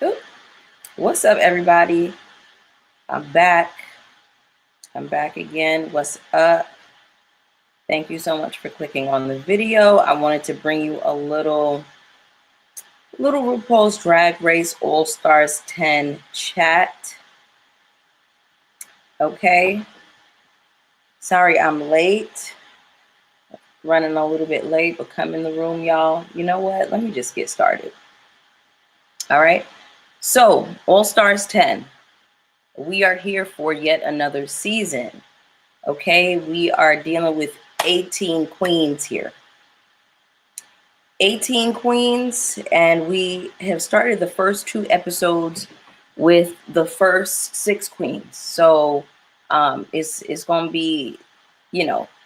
Oop. What's up, everybody? I'm back. I'm back again. What's up? Thank you so much for clicking on the video. I wanted to bring you a little RuPaul's Drag Race All Stars 10 chat. Okay. Sorry I'm late. Running a little bit late, but come in the room, y'all. You know what? Let me just get started. All right. So, All Stars 10. We are here for yet another season. Okay, we are dealing with 18 queens here. 18 queens, and we have started the first 2 episodes with the first 6 queens. So it's going to be,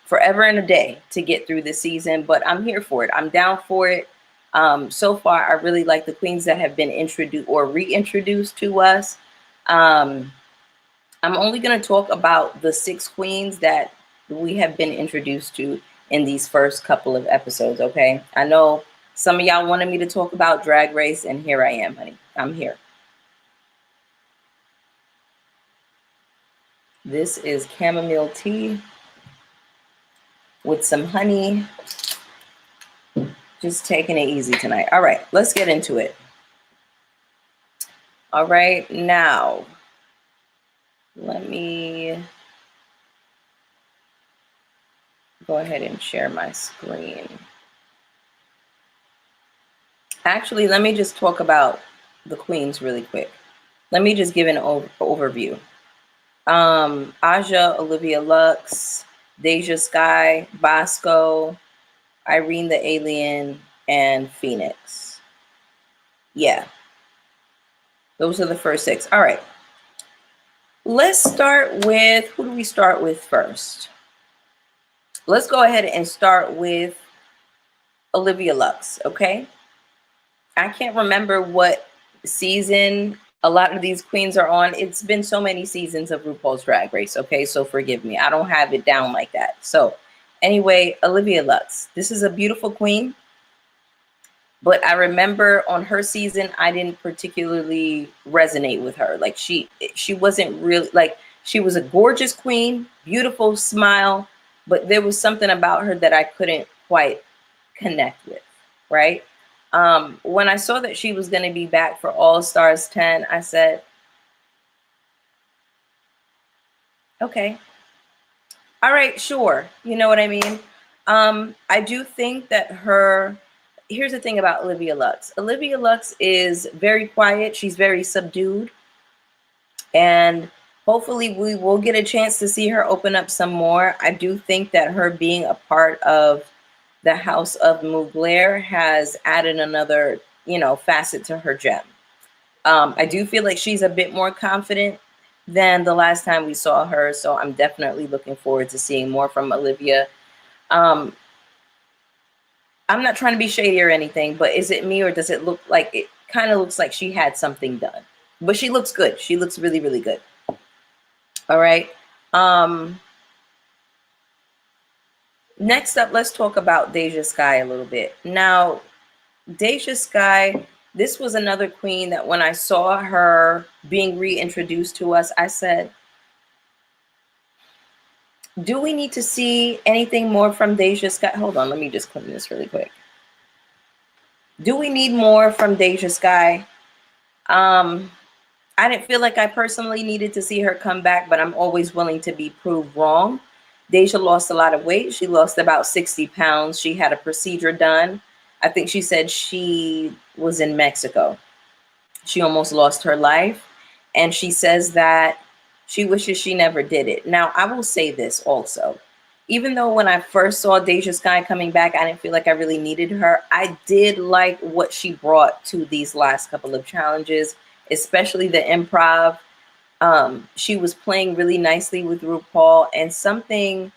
forever and a day to get through this season, but I'm here for it. I'm down for it. So far, I really like the queens that have been introduced or reintroduced to us. I'm only going to talk about the 6 queens that we have been introduced to in these first couple of episodes, okay? I know some of y'all wanted me to talk about Drag Race, and here I am, honey. I'm here. This is chamomile tea with some honey. Just taking it easy tonight. All right, let's get into it. All right, now, let me go ahead and share my screen. Actually, let me just talk about the queens really quick. Let me just give an overview. Aja, Olivia Lux, Deja Sky, Bosco, Irene the Alien, and Phoenix. Yeah. Those are the first 6. All right. Let's start with, who do we start with first? Let's go ahead and start with Olivia Lux, okay? I can't remember what season a lot of these queens are on. It's been so many seasons of RuPaul's Drag Race, okay? So forgive me. I don't have it down like that. So anyway, Olivia Lux. This is a beautiful queen. But I remember on her season, I didn't particularly resonate with her. Like she wasn't really, like, she was a gorgeous queen, beautiful smile, but there was something about her that I couldn't quite connect with, right? When I saw that she was going to be back for All Stars 10, I said, okay, all right, sure. You know what I mean? I do think that here's the thing about Olivia Lux. Olivia Lux is very quiet. She's very subdued. And hopefully we will get a chance to see her open up some more. I do think that her being a part of the House of Mugler has added another, facet to her gem. I do feel like she's a bit more confident than the last time we saw her. So I'm definitely looking forward to seeing more from Olivia. I'm not trying to be shady or anything, but is it me, or does it look like, it kind of looks like she had something done? But she looks good. She looks really, really good. All right. Next up, let's talk about Deja Sky a little bit. Now, Deja Sky, this was another queen that when I saw her being reintroduced to us, I said, do we need to see anything more from Deja Sky? Hold on, let me just clean this really quick. Do we need more from Deja Sky? I didn't feel like I personally needed to see her come back, but I'm always willing to be proved wrong. Deja lost a lot of weight. She lost about 60 pounds. She had a procedure done. I think she said she was in Mexico. She almost lost her life. And she says that she wishes she never did it. Now, I will say this also. Even though when I first saw Deja Sky coming back, I didn't feel like I really needed her. I did like what she brought to these last couple of challenges, especially the improv. She was playing really nicely with RuPaul, and something,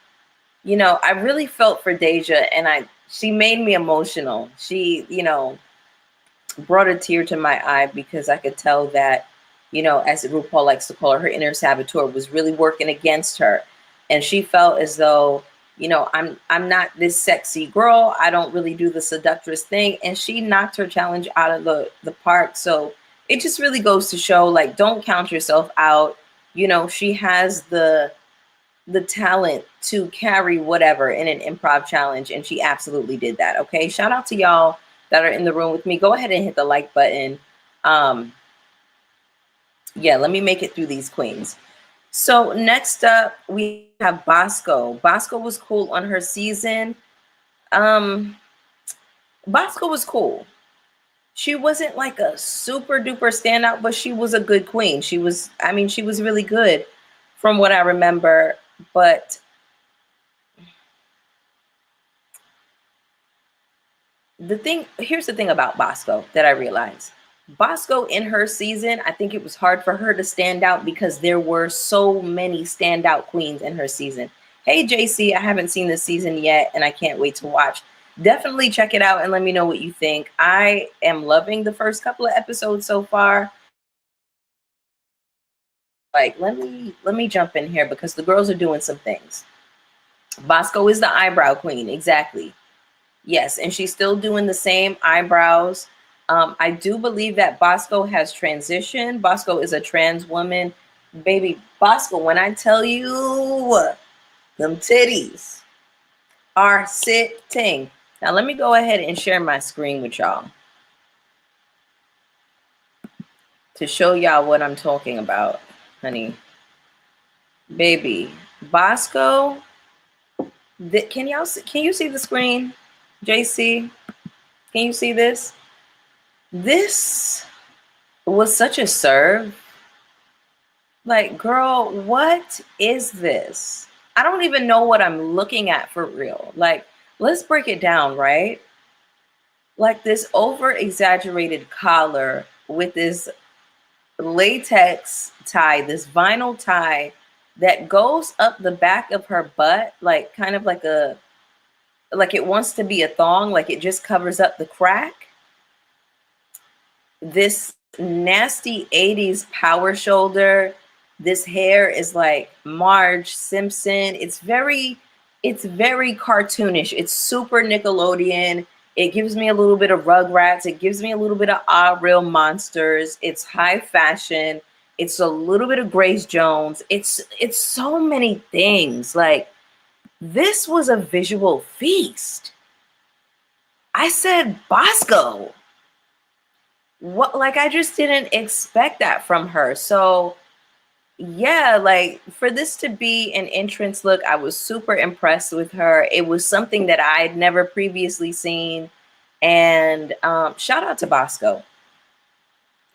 I really felt for Deja, and she made me emotional. She, brought a tear to my eye because I could tell that, as RuPaul likes to call her, her inner saboteur was really working against her. And she felt as though, I'm not this sexy girl. I don't really do the seductress thing. And she knocked her challenge out of the park. So it just really goes to show, like, don't count yourself out. You know, she has the talent to carry whatever in an improv challenge, and she absolutely did that. Okay, shout out to y'all that are in the room with me. Go ahead and hit the like button. Yeah, let me make it through these queens. So next up we have Bosco. Bosco was cool on her season. Bosco was cool. She wasn't like a super duper standout, but she was a good queen. She was, I mean, she was really good from what I remember. But here's the thing about Bosco that I realized. Bosco in her season, I think it was hard for her to stand out because there were so many standout queens in her season. Hey, JC, I haven't seen this season yet, and I can't wait to watch. Definitely check it out and let me know what you think. I am loving the first couple of episodes so far. Like, let me jump in here because the girls are doing some things. Bosco is the eyebrow queen, exactly. Yes, and she's still doing the same eyebrows. I do believe that Bosco has transitioned. Bosco is a trans woman. Baby, Bosco, when I tell you them titties are sitting. Now, let me go ahead and share my screen with y'all to show y'all what I'm talking about, honey. Baby, Bosco, can you see the screen? JC, can you see this? This was such a serve. Like, girl, what is this? I don't even know what I'm looking at for real. Like, let's break it down, right? Like this over exaggerated collar with this latex tie, this vinyl tie that goes up the back of her butt, like kind of like it wants to be a thong, like it just covers up the crack. This nasty 80s power shoulder. This hair is like Marge Simpson. It's very cartoonish. It's super Nickelodeon. It gives me a little bit of Rugrats. It gives me a little bit of Ah Real Monsters. It's high fashion. It's a little bit of Grace Jones. It's so many things. Like, this was a visual feast. I said, Bosco. What, like, I just didn't expect that from her. So yeah, like, for this to be an entrance look, I was super impressed with her. It was something that I had never previously seen. And shout out to Bosco,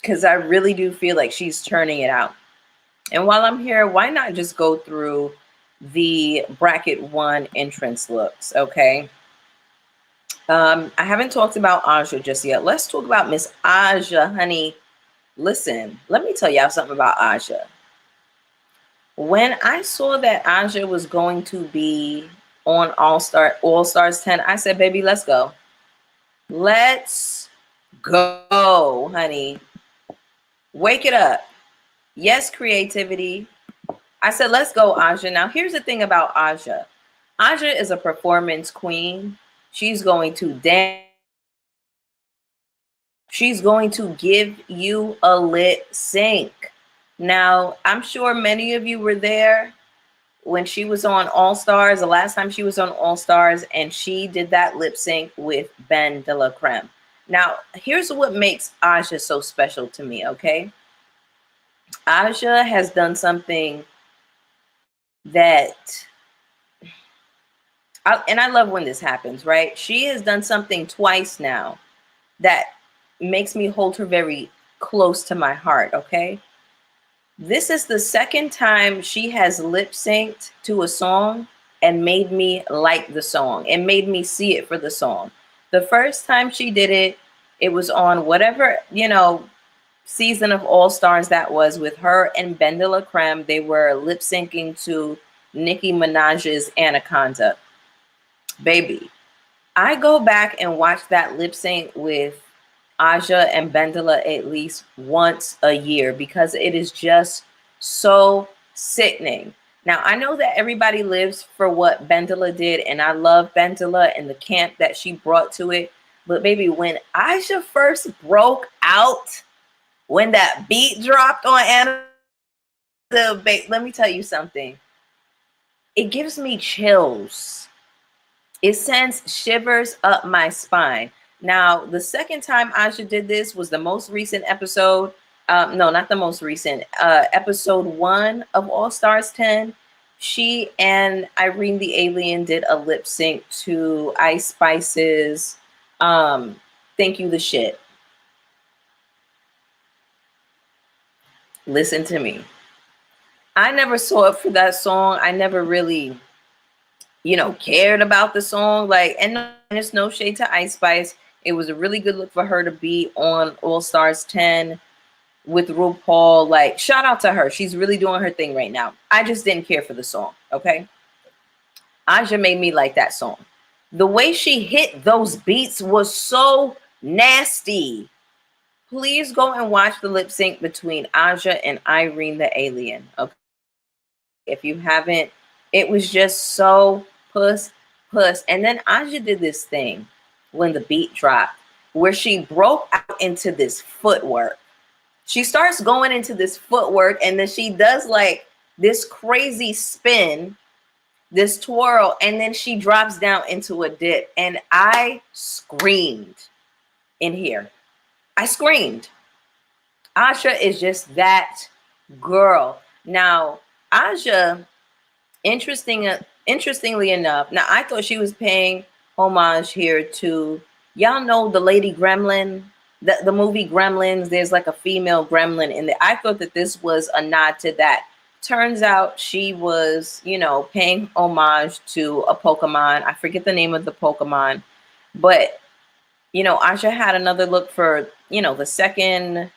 because I really do feel like she's turning it out. And while I'm here, why not just go through the bracket 1 entrance looks? Okay. I haven't talked about Aja just yet. Let's talk about Miss Aja, honey. Listen, let me tell y'all something about Aja. When I saw that Aja was going to be on All Stars 10, I said, baby, let's go. Let's go, honey. Wake it up. Yes, creativity. I said, let's go, Aja. Now, here's the thing about Aja. Aja is a performance queen. She's going to dance. She's going to give you a lit sync. Now, I'm sure many of you were there when she was on All Stars, the last time she was on All Stars, and she did that lip sync with Ben de la Creme. Now, here's what makes Aja so special to me, okay? Aja has done something that, and I love when this happens, right? She has done something twice now that makes me hold her very close to my heart, okay? This is the second time she has lip synced to a song and made me like the song and made me see it for the song. The first time she did it, it was on whatever, season of All Stars that was, with her and Ben de la Creme. They were lip syncing to Nicki Minaj's Anaconda. Baby, I go back and watch that lip sync with Aja and Bendela at least once a year because it is just so sickening. Now, I know that everybody lives for what Bendela did, and I love Bendela and the camp that she brought to it. But baby, when Aja first broke out When that beat dropped on Anna let me tell you something. It gives me chills. It sends shivers up my spine. Now, the second time Aja did this was the most recent episode. No, not the most recent. Episode 1 of All Stars 10. She and Irene the Alien did a lip sync to Ice Spice's Thank You the Shit. Listen to me. I never saw it for that song. I never really, cared about the song. Like, and there's no shade to Ice Spice. It was a really good look for her to be on All Stars 10 with RuPaul. Like, shout out to her. She's really doing her thing right now. I just didn't care for the song. Okay. Aja made me like that song. The way she hit those beats was so nasty. Please go and watch the lip sync between Aja and Irene the Alien. Okay. If you haven't, it was just so puss. And then Aja did this thing when the beat dropped where she broke out into this footwork. She starts going into this footwork and then she does like this crazy spin, this twirl, and then she drops down into a dip. And I screamed in here. I screamed. Aja is just that girl. Now, Aja, interestingly enough, now I thought she was paying homage here to, y'all know the Lady Gremlin, the movie Gremlins. There's like a female gremlin in there. I thought that this was a nod to that. Turns out she was, paying homage to a Pokemon. I forget the name of the Pokemon, but Aja had another look for, the second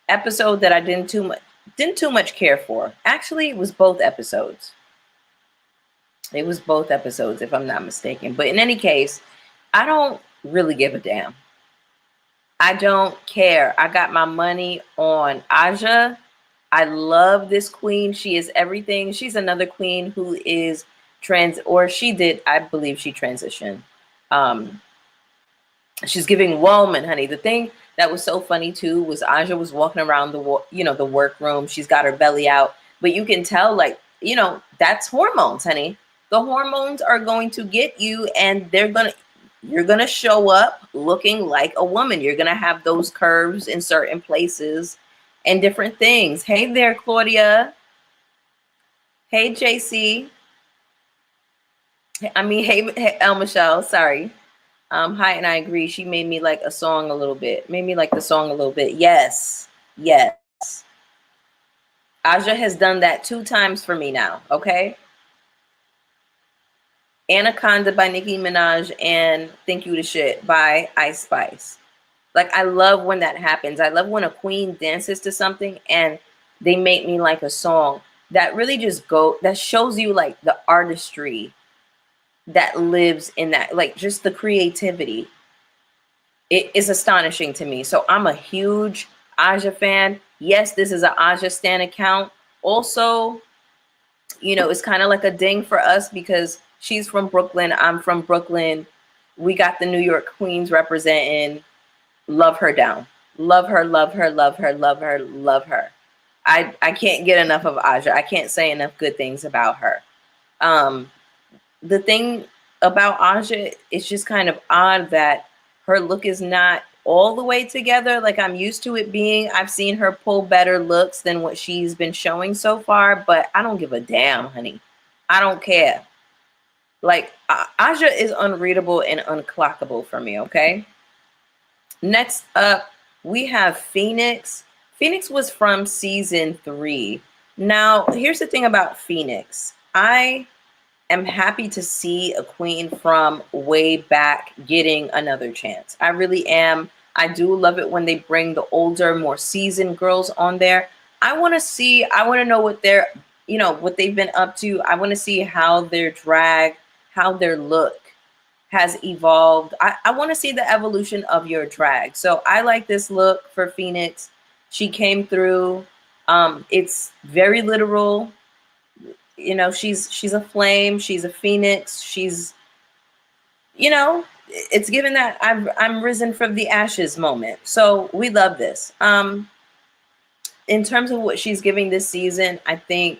episode that I didn't too much care for. Actually, it was both episodes. It was both episodes, if I'm not mistaken. But in any case, I don't really give a damn. I don't care. I got my money on Aja. I love this queen. She is everything. She's another queen who is I believe she transitioned. She's giving woman, honey. The thing that was so funny too was Aja was walking around the workroom. She's got her belly out, but you can tell, like, that's hormones, honey. The hormones are going to get you, and you're gonna show up looking like a woman. You're gonna have those curves in certain places and different things. Hey there, Claudia. Hey, JC. Hey, El Michelle. Sorry. Hi, and I agree. She made me like a song a little bit. Made me like the song a little bit. Yes. Yes. Aja has done that 2 times for me now. Okay. Anaconda by Nicki Minaj and Thank You to Shit by Ice Spice. Like, I love when that happens. I love when a queen dances to something and they make me like a song that really that shows you like the artistry that lives in that, like just the creativity. It is astonishing to me. So I'm a huge Aja fan. Yes, this is an Aja Stan account. Also, it's kind of like a ding for us because she's from Brooklyn. I'm from Brooklyn. We got the New York Queens representing. Love her down. Love her, love her, love her, love her, love her. I can't get enough of Aja. I can't say enough good things about her. The thing about Aja, it's just kind of odd that her look is not all the way together like I'm used to it being. I've seen her pull better looks than what she's been showing so far, but I don't give a damn, honey. I don't care. Like, Aja is unreadable and unclockable for me, okay? Next up, we have Phoenix. Phoenix was from season 3. Now, here's the thing about Phoenix. I am happy to see a queen from way back getting another chance. I really am. I do love it when they bring the older, more seasoned girls on there. I want to know what what they've been up to. I want to see how their drag, how their look has evolved. I want to see the evolution of your drag. So I like this look for Phoenix. She came through. It's very literal. She's a flame. She's a phoenix. She's, it's given that I'm risen from the ashes moment. So we love this. in terms of what she's giving this season, I think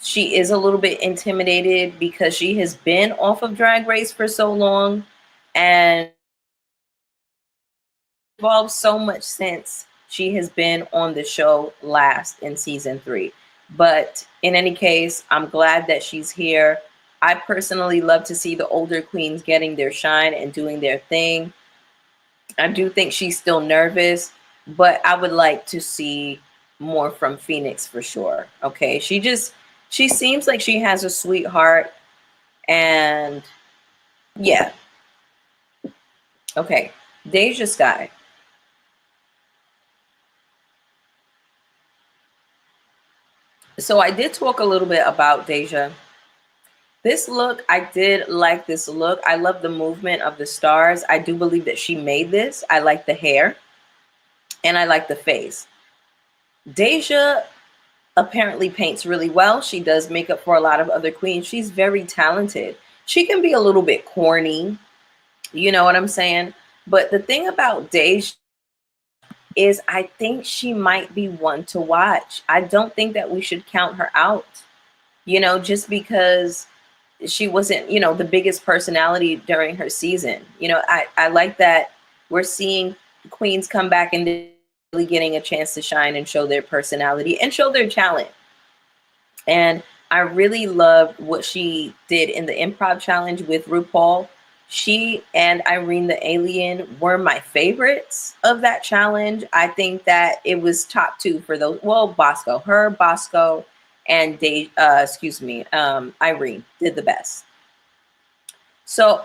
she is a little bit intimidated because she has been off of Drag Race for so long and evolved so much since she has been on the show last in season 3. But in any case, I'm glad that she's here. I personally love to see the older queens getting their shine and doing their thing. I do think she's still nervous, but I would like to see more from Phoenix for sure. Okay. She seems like she has a sweetheart, and yeah. Okay. Deja Sky. So I did talk a little bit about Deja. This look, I did like this look. I love the movement of the stars. I do believe that she made this. I like the hair and I like the face. Deja apparently paints really well. She does makeup for a lot of other queens. She's very talented. She can be a little bit corny, you know what I'm saying? But the thing about Deja is I think she might be one to watch. I don't think that we should count her out, just because she wasn't, the biggest personality during her season. I like that we're seeing queens come back and really getting a chance to shine and show their personality and show their talent. And I really loved what she did in the improv challenge with RuPaul. She and Irene the Alien were my favorites of that challenge. I think that it was top 2 for those. Well, Bosco, and Irene did the best. So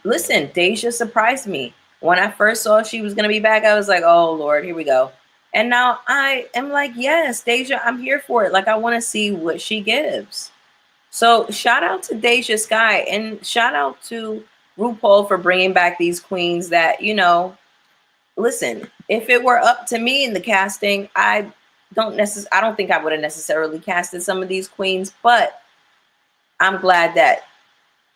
listen, Deja surprised me. When I first saw she was going to be back, I was like, oh Lord, here we go. And now I am like, yes, Deja, I'm here for it. Like, I want to see what she gives. So shout out to Deja Sky, and shout out to RuPaul for bringing back these queens that, listen, if it were up to me in the casting, I don't think I would have necessarily casted some of these queens, but I'm glad that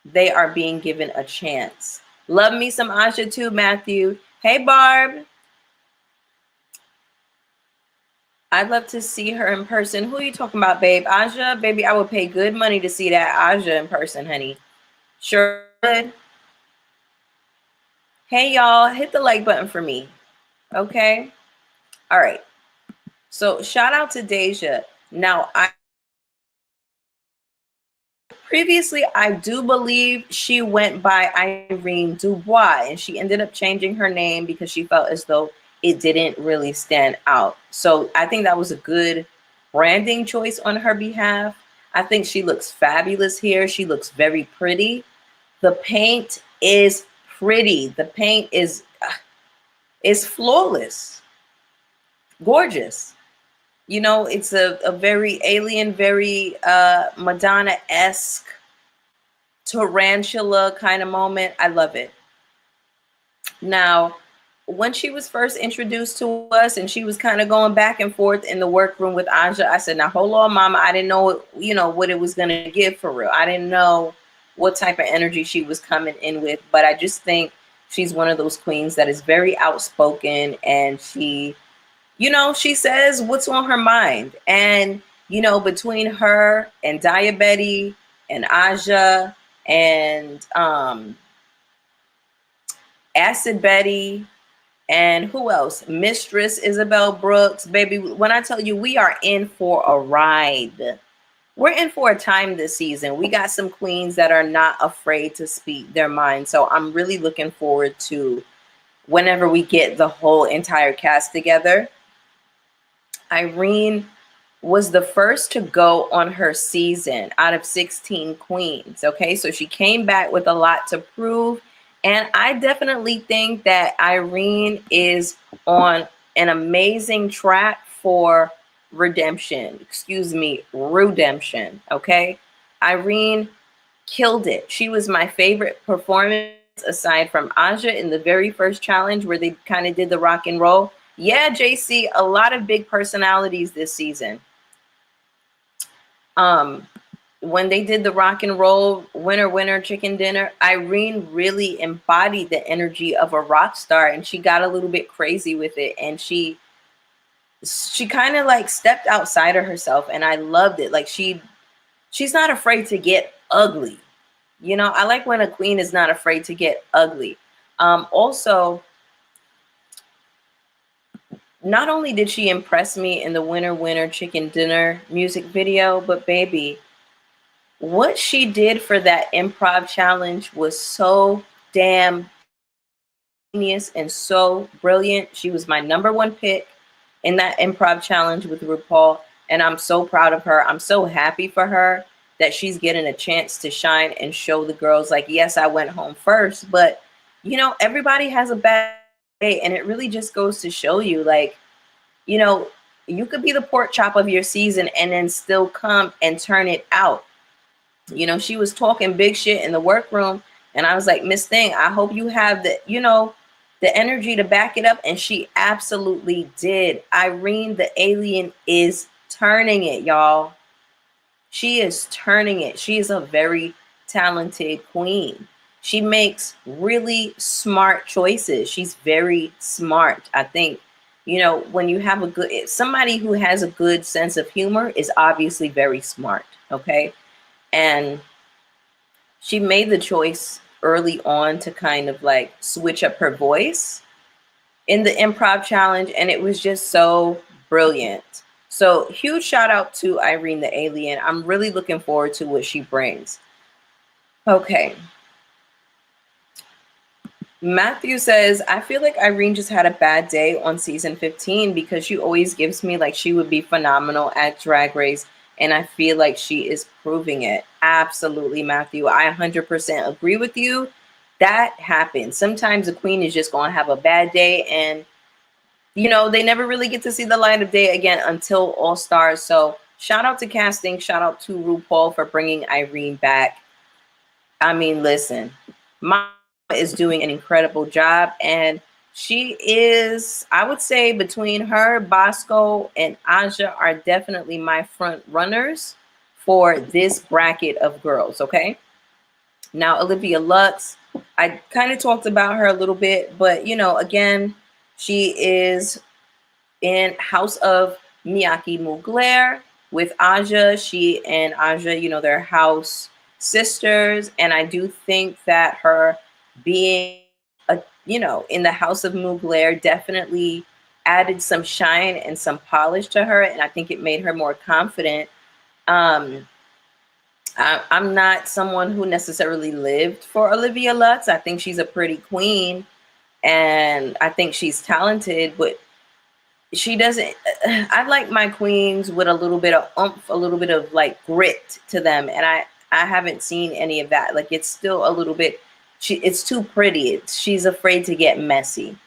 they are being given a chance. Love me some Aja too, Matthew. Hey, Barb. I'd love to see her in person. Who are you talking about, babe? Aja? Baby, I would pay good money to see that Aja in person, honey. Sure would. Hey, y'all, hit the like button for me. Okay? All right. So shout out to Deja. Now, previously, I do believe she went by Irene Dubois, and she ended up changing her name because she felt as though it didn't really stand out. So I think that was a good branding choice on her behalf. I think she looks fabulous here. She looks very pretty. The paint is pretty. The paint is flawless, gorgeous. It's a very alien, very Madonna-esque tarantula kind of moment. I love it. Now, when she was first introduced to us and she was kind of going back and forth in the workroom with Aja, I said, now hold on, mama. I didn't know, what it was going to give for real. I didn't know what type of energy she was coming in with, but I just think she's one of those queens that is very outspoken, and she says what's on her mind. And, between her and Diabetes and Aja and Acid Betty, and who else? Mistress Isabel Brooks. Baby, when I tell you we are in for a ride, we're in for a time this season. We got some queens that are not afraid to speak their mind. So I'm really looking forward to whenever we get the whole entire cast together. Irene was the first to go on her season out of 16 queens. Okay, so she came back with a lot to prove. And I definitely think that Irene is on an amazing track for redemption. Redemption. Okay, Irene killed it. She was my favorite performance aside from Aja in the very first challenge where they kind of did the rock and roll. Yeah, JC, a lot of big personalities this season. When they did the rock and roll winner chicken dinner, Irene really embodied the energy of a rock star, and she got a little bit crazy with it, and she she kind of like stepped outside of herself, and I loved it. Like she's not afraid to get ugly. You know, I like when a queen is not afraid to get ugly. Also, not only did she impress me in the Winner Winner Chicken Dinner music video, but baby, what she did for that improv challenge was so damn genius and so brilliant. She was my number one pick in that improv challenge with RuPaul, and I'm so proud of her. I'm so happy for her that she's getting a chance to shine and show the girls, like, yes, I went home first, but you know, everybody has a bad day, and it really just goes to show you, like, you know, you could be the pork chop of your season and then still come and turn it out. You know, she was talking big shit in the workroom, and I was like, Miss Thing, I hope you have the, you know, the energy to back it up. And she absolutely did. Irene the alien is turning it, y'all. She is turning it. She is a very talented queen. She makes really smart choices. She's very smart. I think, you know, when you have a good, somebody who has a good sense of humor is obviously very smart. Okay. And she made the choice early on to kind of like switch up her voice in the improv challenge, and it was just so brilliant. So huge shout out to Irene the alien. I'm really looking forward to what she brings. Okay. Matthew says, I feel like Irene just had a bad day on season 15 because she always gives me like she would be phenomenal at Drag Race. And I feel like she is proving it. Absolutely, Matthew. I 100% agree with you. That happens. Sometimes a queen is just going to have a bad day, and, you know, they never really get to see the light of day again until All Stars. So shout out to casting. Shout out to RuPaul for bringing Irene back. I mean, listen, Mama is doing an incredible job, and she is, I would say, between her, Bosco, and Aja are definitely my front runners for this bracket of girls. Okay. Now, Olivia Lux, I kind of talked about her a little bit, but you know, again, she is in House of Miyake Mugler with Aja. She and Aja, you know, they're house sisters. And I do think that her being, you know, in the House of Mugler definitely added some shine and some polish to her. And I think it made her more confident. Um, I'm not someone who necessarily lived for Olivia Lutz. I think she's a pretty queen, and I think she's talented, but she doesn't. I like my queens with a little bit of oomph, a little bit of like grit to them, and I haven't seen any of that. Like, it's still a little bit. It's too pretty. She's afraid to get messy.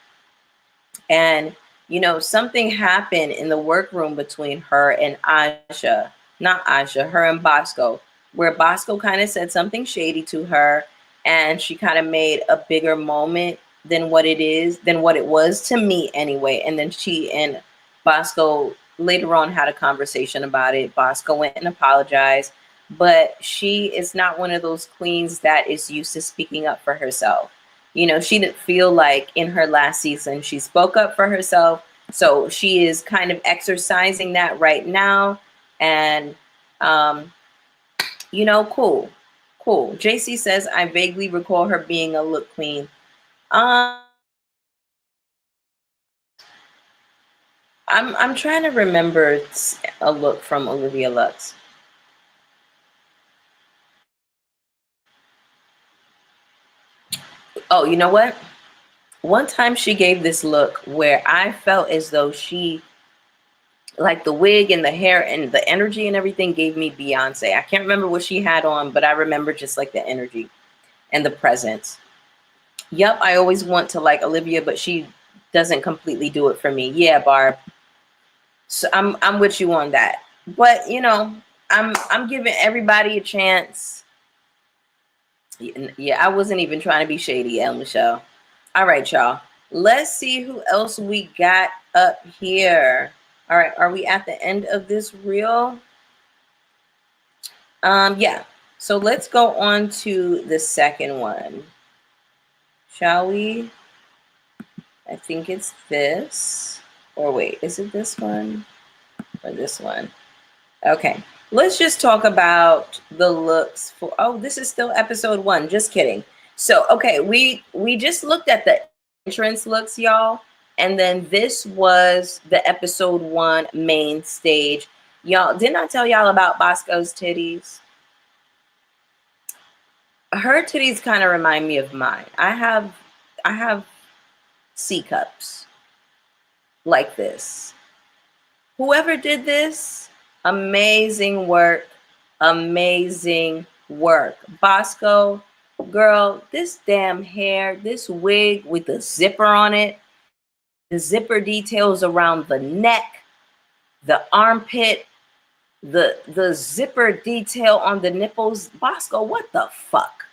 And, you know, something happened in the workroom between her and Aja, not Aja, her and Bosco, where Bosco kind of said something shady to her, and she kind of made a bigger moment than what it was to me anyway. And then she and Bosco later on had a conversation about it. Bosco went and apologized, but she is not one of those queens that is used to speaking up for herself. You know, she didn't feel like in her last season she spoke up for herself. So she is kind of exercising that right now. And, you know, cool. Cool. JC says, I vaguely recall her being a look queen. I'm trying to remember a look from Olivia Lux. Oh, you know what? One time she gave this look where I felt as though she, like the wig and the hair and the energy and everything, gave me Beyonce. I can't remember what she had on, but I remember just like the energy and the presence. Yep, I always want to like Olivia, but she doesn't completely do it for me. Yeah, Barb. So I'm with you on that. But you know, I'm giving everybody a chance. Yeah, I wasn't even trying to be shady, El Michelle. All right, y'all. Let's see who else we got up here. All right, are we at the end of this reel? Yeah. So let's go on to the second one. Shall we? I think it's this. Or wait, is it this one or this one? Okay, let's just talk about the looks for, oh, this is still episode 1. Just kidding. So, okay, we just looked at the entrance looks, y'all. And then this was the episode 1 main stage. Y'all, didn't I tell y'all about Bosco's titties? Her titties kind of remind me of mine. I have C cups like this. Whoever did this, amazing work. Amazing work. Bosco, girl, this damn hair, this wig with the zipper on it, the zipper details around the neck, the armpit, the zipper detail on the nipples. Bosco, what the fuck?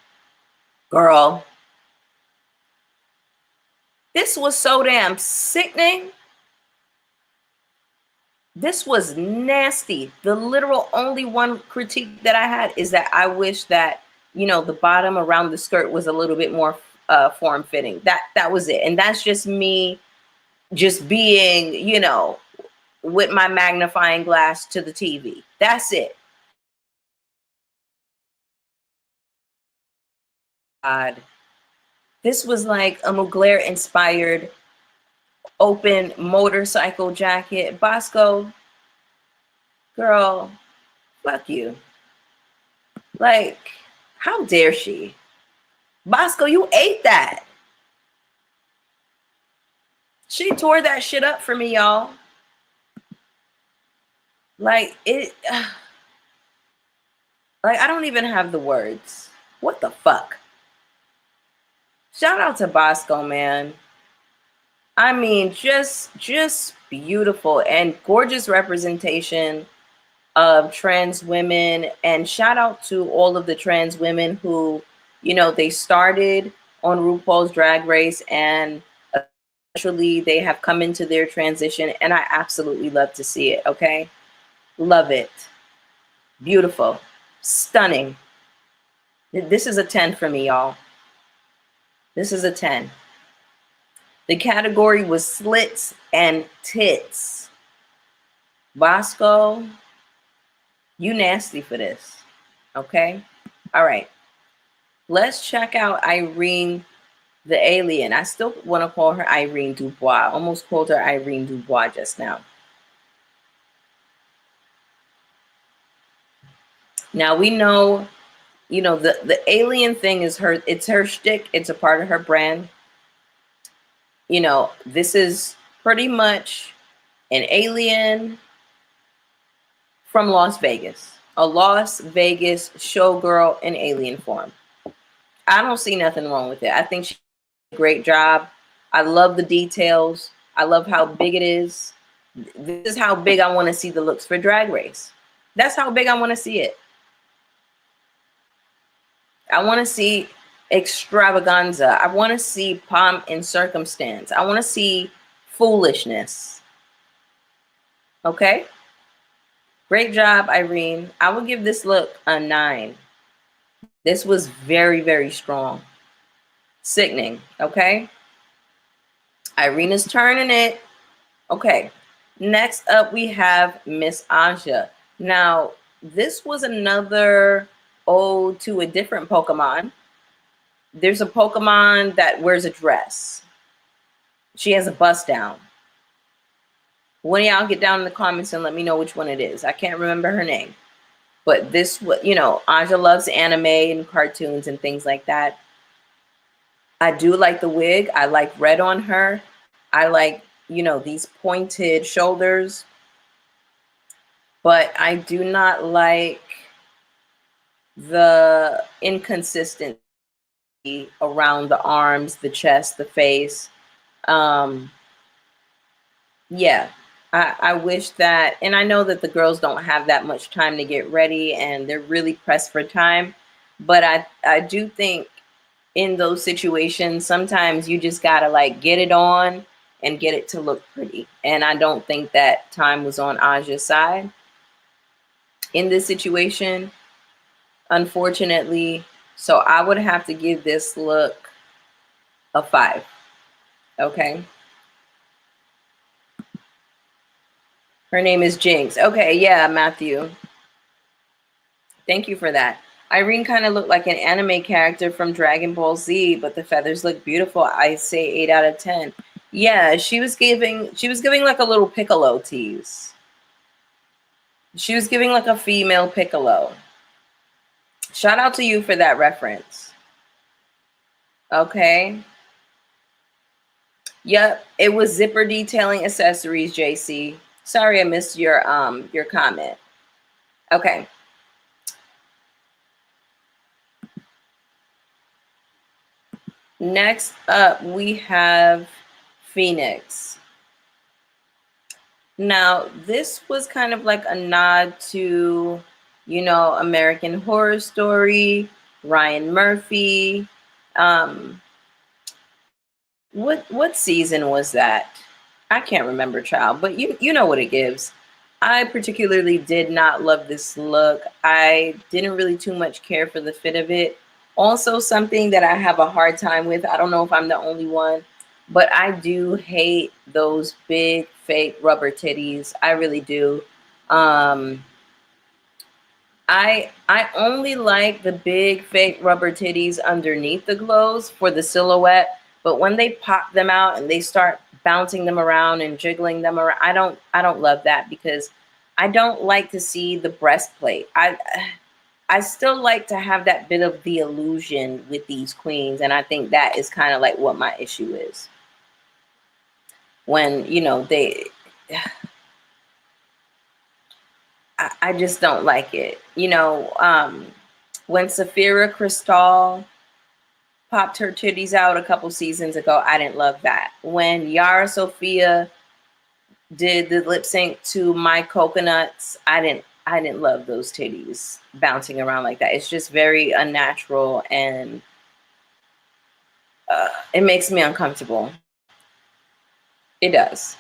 Girl, this was so damn sickening. This was nasty. The literal only one critique that I had is that I wish that, you know, the bottom around the skirt was a little bit more form fitting. That was it. And that's just me just being, you know, with my magnifying glass to the TV. That's it. God. This was like a Mugler inspired open motorcycle jacket. Bosco, girl, fuck you. Like, how dare she? Bosco, you ate that. She tore that shit up for me, y'all. Like, it, like, I don't even have the words. What the fuck? Shout out to Bosco, man. I mean, just beautiful and gorgeous representation of trans women. And shout out to all of the trans women who, you know, they started on RuPaul's Drag Race and eventually they have come into their transition. And I absolutely love to see it. Okay. Love it. Beautiful. Stunning. This is a 10 for me, y'all. This is a 10. The category was slits and tits. Bosco, you nasty for this. Okay? All right. Let's check out Irene the alien. I still want to call her Irene Dubois. I almost called her Irene Dubois just now. Now we know, you know, the alien thing is her, it's her shtick, it's a part of her brand. You know, this is pretty much an alien from Las Vegas, a Las Vegas showgirl in alien form. I don't see nothing wrong with it. I think she did a great job. I love the details. I love how big it is. This is how big I want to see the looks for Drag Race. That's how big I want to see it. I want to see extravaganza. I want to see pomp and circumstance. I want to see foolishness. Okay? Great job, Irene. I would give this look a 9. This was very, very strong. Sickening. Okay? Irene is turning it. Okay. Next up, we have Miss Aja. Now, this was another ode to a different Pokemon. There's a Pokemon that wears a dress. She has a bust down. One of y'all get down in the comments and let me know which one it is. I can't remember her name. But this, you know, Aja loves anime and cartoons and things like that. I do like the wig. I like red on her. I like, you know, these pointed shoulders. But I do not like the inconsistency around the arms, the chest, the face. Yeah, I wish that, and I know that the girls don't have that much time to get ready and they're really pressed for time. But I do think in those situations, sometimes you just gotta like get it on and get it to look pretty. And I don't think that time was on Aja's side in this situation, unfortunately. So I would have to give this look a 5. Okay. Her name is Jinx. Okay, yeah, Matthew. Thank you for that. Irene kind of looked like an anime character from Dragon Ball Z, but the feathers look beautiful. I say 8 out of 10. Yeah, she was giving like a little Piccolo tease. She was giving like a female Piccolo. Shout out to you for that reference. Okay. Yep, it was zipper detailing accessories, JC. Sorry I missed your comment. Okay. Next up, we have Phoenix. Now, this was kind of like a nod to, American Horror Story, Ryan Murphy. What season was that? I can't remember, child, but you know what it gives. I particularly did not love this look. I didn't really too much care for the fit of it. Also, something that I have a hard time with, I don't know if I'm the only one, but I do hate those big fake rubber titties. I really do. I only like the big fake rubber titties underneath the clothes for the silhouette, but when they pop them out and they start bouncing them around and jiggling them around, I don't love that because I don't like to see the breastplate. I still like to have that bit of the illusion with these queens, and I think that is kind of like what my issue is. When, they I just don't like it. When Saphira Crystal popped her titties out a couple seasons ago, I didn't love that. When Yara Sophia did the lip sync to My Coconuts, I didn't love those titties bouncing around like that. It's just very unnatural, and it makes me uncomfortable. It does.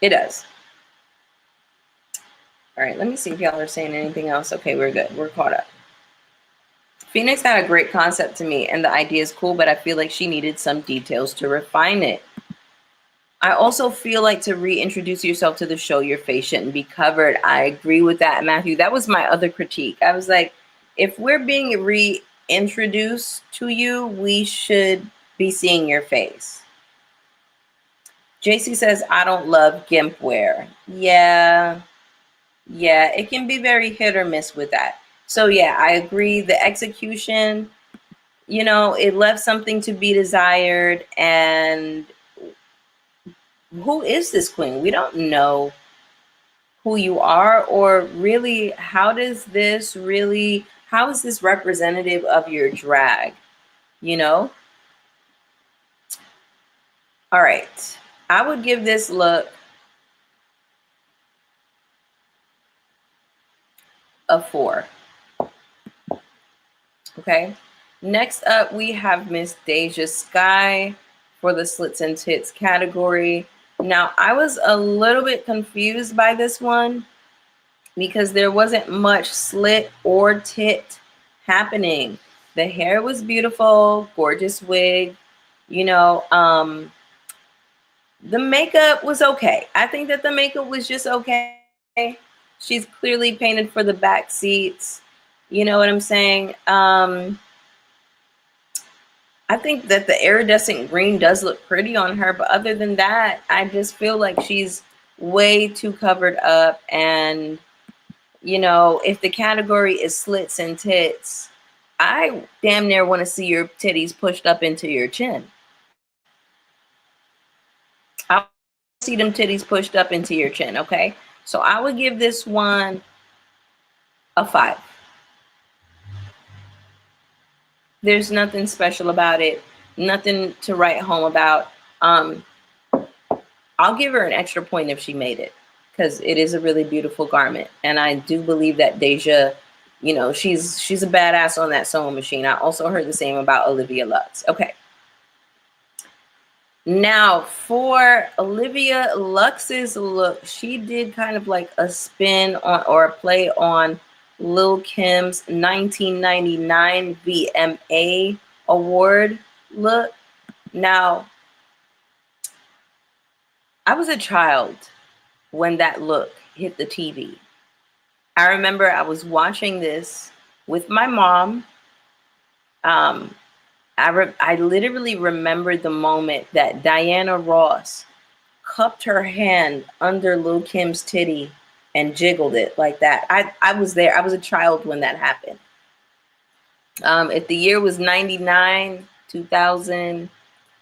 It does. All right, let me see if y'all are saying anything else. Okay, we're good. We're caught up. Phoenix had a great concept to me, and the idea is cool, but I feel like she needed some details to refine it. I also feel like to reintroduce yourself to the show, your face shouldn't be covered. I agree with that, Matthew. That was my other critique. I was like, if we're being reintroduced to you, we should be seeing your face. JC says, I don't love gimp wear. Yeah, it can be very hit or miss with that. So yeah, I agree. The execution, it left something to be desired. And who is this queen? We don't know who you are, or really, how is this representative of your drag? All right. I would give this look a 4. Okay. Next up, we have Miss Deja Sky for the slits and tits category. Now, I was a little bit confused by this one because there wasn't much slit or tit happening. The hair was beautiful, gorgeous wig. The makeup was okay. I think that the makeup was just okay. She's clearly painted for the back seats. You know what I'm saying? I think that the iridescent green does look pretty on her, but other than that, I just feel like she's way too covered up. And, if the category is slits and tits, I damn near want to see your titties pushed up into your chin. I want to see them titties pushed up into your chin, okay? So I would give this one a 5. There's nothing special about it, nothing to write home about. I'll give her an extra point if she made it, because it is a really beautiful garment. And I do believe that Deja, she's a badass on that sewing machine. I also heard the same about Olivia Lux. Okay. Now for Olivia Lux's look, she did kind of like a spin on, or a play on, Lil Kim's 1999 VMA award look. Now, I was a child when that look hit the TV. I remember I was watching this with my mom. Um, I literally remember the moment that Diana Ross cupped her hand under Lil Kim's titty and jiggled it like that. I was there. I was a child when that happened. If the year was 99, 2000,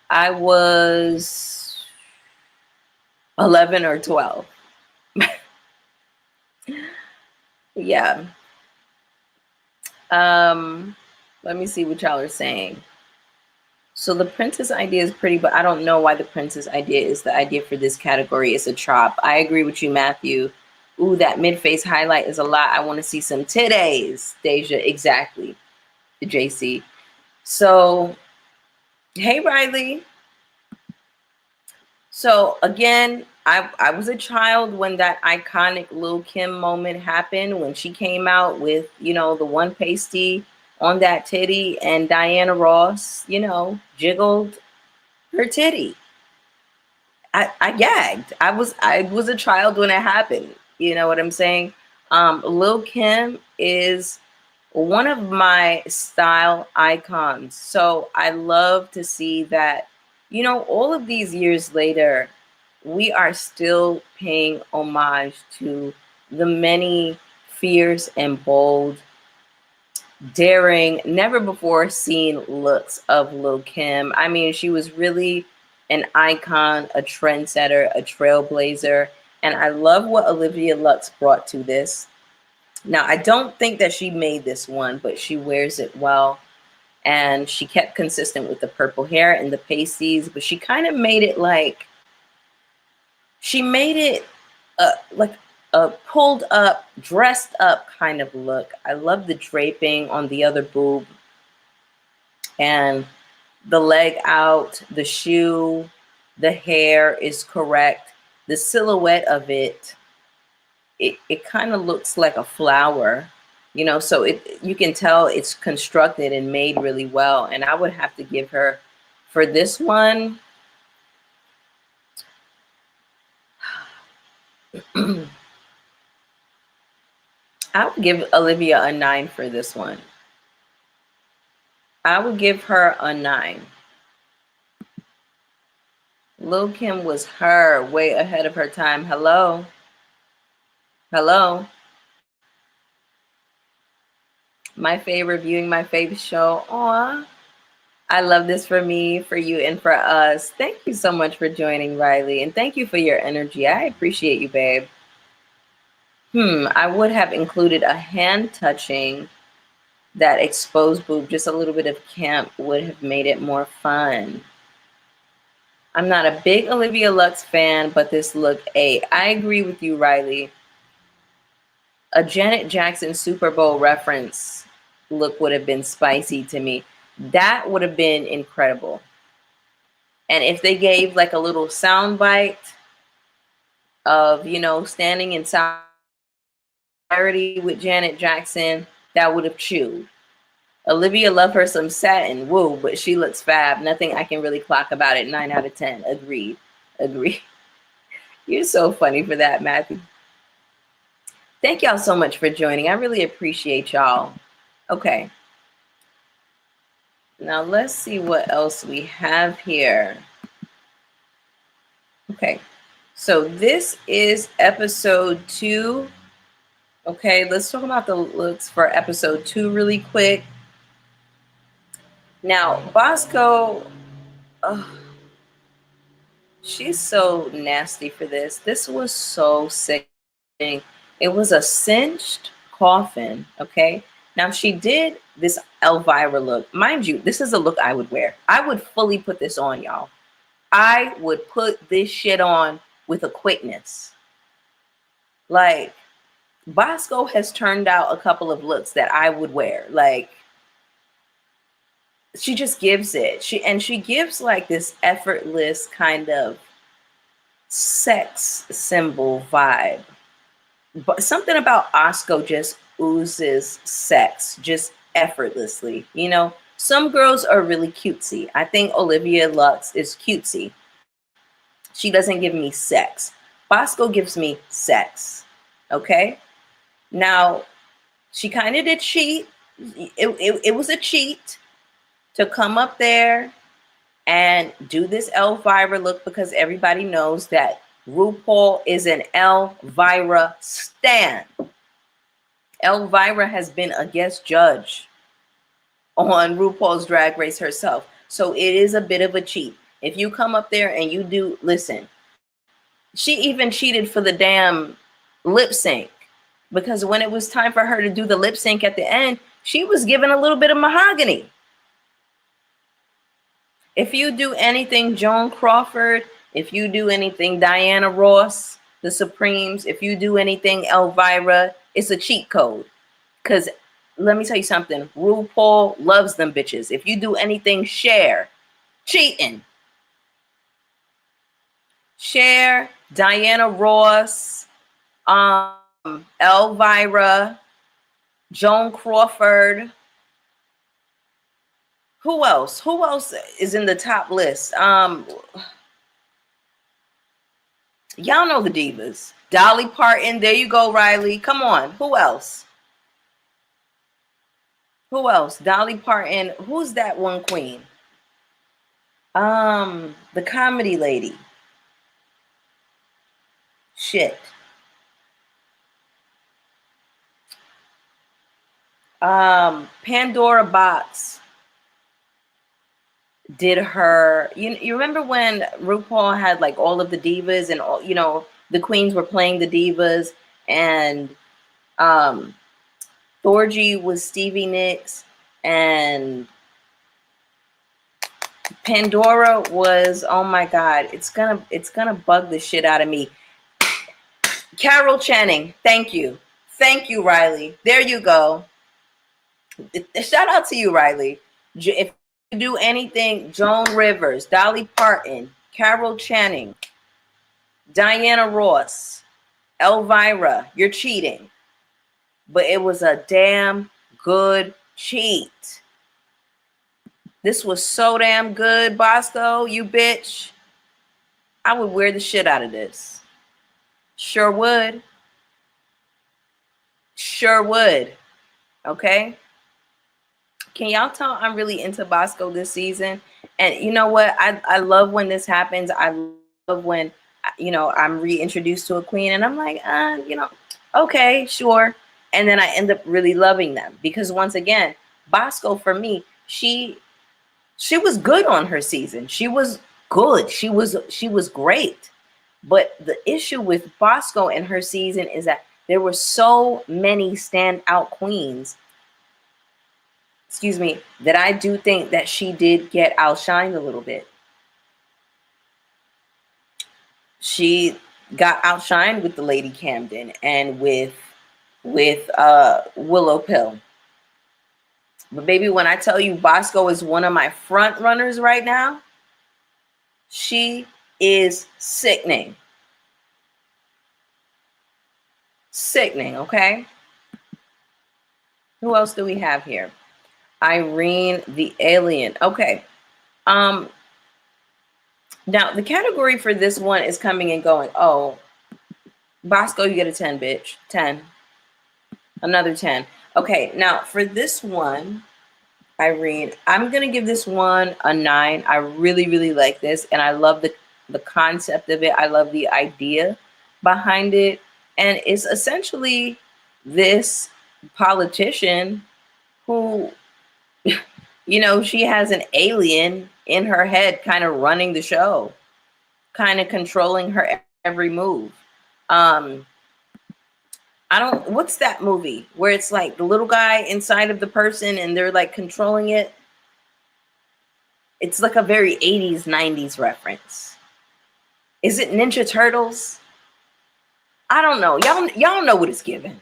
I was 11 or 12. Yeah. Let me see what y'all are saying. So the princess idea is pretty, but I don't know why the princess idea is the idea for this category. It's a chop. I agree with you, Matthew. Ooh, that mid-face highlight is a lot. I want to see some titties, Deja. Exactly, JC. So, hey, Riley. So again, I was a child when that iconic Lil Kim moment happened, when she came out with, the one pasty on that titty, and Diana Ross, jiggled her titty. I gagged. I was a child when it happened. You know what I'm saying? Lil Kim is one of my style icons. So I love to see that, all of these years later, we are still paying homage to the many fierce and bold, daring, never before seen looks of Lil Kim. I mean, she was really an icon, a trendsetter, a trailblazer. And I love what Olivia Lux brought to this. Now, I don't think that she made this one, but she wears it well. And she kept consistent with the purple hair and the pasties, but she kind of made it like, she made it like a pulled up, dressed up kind of look. I love the draping on the other boob and the leg out, the shoe, the hair is correct. The silhouette of it kind of looks like a flower, so you can tell it's constructed and made really well. And I would have to give her, for this one, I would give Olivia a 9 for this one. I would give her a 9. Lil Kim was her, way ahead of her time. Hello? Hello? My favorite, viewing my favorite show. Aw. I love this for me, for you, and for us. Thank you so much for joining, Riley. And thank you for your energy. I appreciate you, babe. I would have included a hand touching that exposed boob. Just a little bit of camp would have made it more fun. I'm not a big Olivia Lux fan, but this look ate. I agree with you, Riley. A Janet Jackson Super Bowl reference look would have been spicy to me. That would have been incredible. And if they gave like a little sound bite of, standing in solidarity with Janet Jackson, that would have chewed. Olivia loved her some satin, woo, but she looks fab. Nothing I can really clock about it. 9 out of 10. Agreed. Agreed. You're so funny for that, Matthew. Thank y'all so much for joining. I really appreciate y'all. Okay. Now let's see what else we have here. Okay. So this is episode 2. Okay, let's talk about the looks for episode 2 really quick. Now, Bosco, she's so nasty for this. This was so sick. It was a cinched coffin, okay? Now, she did this Elvira look. Mind you, this is a look I would wear. I would fully put this on, y'all. I would put this shit on with a quickness. Like, Bosco has turned out a couple of looks that I would wear. Like, she just gives it. She gives like this effortless kind of sex symbol vibe. But something about Osco just oozes sex, just effortlessly. Some girls are really cutesy. I think Olivia Lux is cutesy. She doesn't give me sex. Bosco gives me sex. Okay. Now, she kind of did cheat. It was a cheat to come up there and do this Elvira look, because everybody knows that RuPaul is an Elvira stan. Elvira has been a guest judge on RuPaul's Drag Race herself. So it is a bit of a cheat. If you come up there and you do, listen, she even cheated for the damn lip sync, because when it was time for her to do the lip sync at the end, she was given a little bit of mahogany. If you do anything Joan Crawford, if you do anything Diana Ross, the Supremes, if you do anything Elvira, it's a cheat code. Because let me tell you something, RuPaul loves them bitches. If you do anything Cher, cheating. Cher, Diana Ross, Elvira, Joan Crawford. Who else? Who else is in the top list? Y'all know the divas. Dolly Parton. There you go, Riley. Come on. Who else? Who else? Dolly Parton. Who's that one queen? The comedy lady. Shit. Pandora Box did her. You remember when RuPaul had like all of the divas and all, the queens were playing the divas, and Thorgy was Stevie Nicks and Pandora was, oh my God, it's gonna bug the shit out of me. Carol Channing, thank you, Riley. There you go. Shout out to you, Riley. If you do anything, Joan Rivers, Dolly Parton, Carol Channing, Diana Ross, Elvira, you're cheating. But it was a damn good cheat. This was so damn good, Bosco, you bitch. I would wear the shit out of this. Sure would. Sure would. Okay? Can y'all tell I'm really into Bosco this season? And you know what? I love when this happens. I love when, I'm reintroduced to a queen and I'm like, okay, sure. And then I end up really loving them, because once again, Bosco, for me, she was good on her season. She was good. She was great. But the issue with Bosco and her season is that there were so many standout queens, that I do think that she did get outshined a little bit. She got outshined with the Lady Camden and with Willow Pill. But baby, when I tell you Bosco is one of my front runners right now, she is sickening. Sickening, okay? Who else do we have here? Irene the Alien. Okay. Now the category for this one is coming and going. Oh, Bosco, you get a 10, bitch. 10. Another 10. Okay, now for this one, Irene, I'm gonna give this one a 9. I really, really like this, and I love the concept of it. I love the idea behind it, and it's essentially this politician who, she has an alien in her head, kind of running the show, kind of controlling her every move. What's that movie where it's like the little guy inside of the person and they're like controlling it? It's like a very 80s, 90s reference. Is it Ninja Turtles? I don't know. Y'all know what it's given.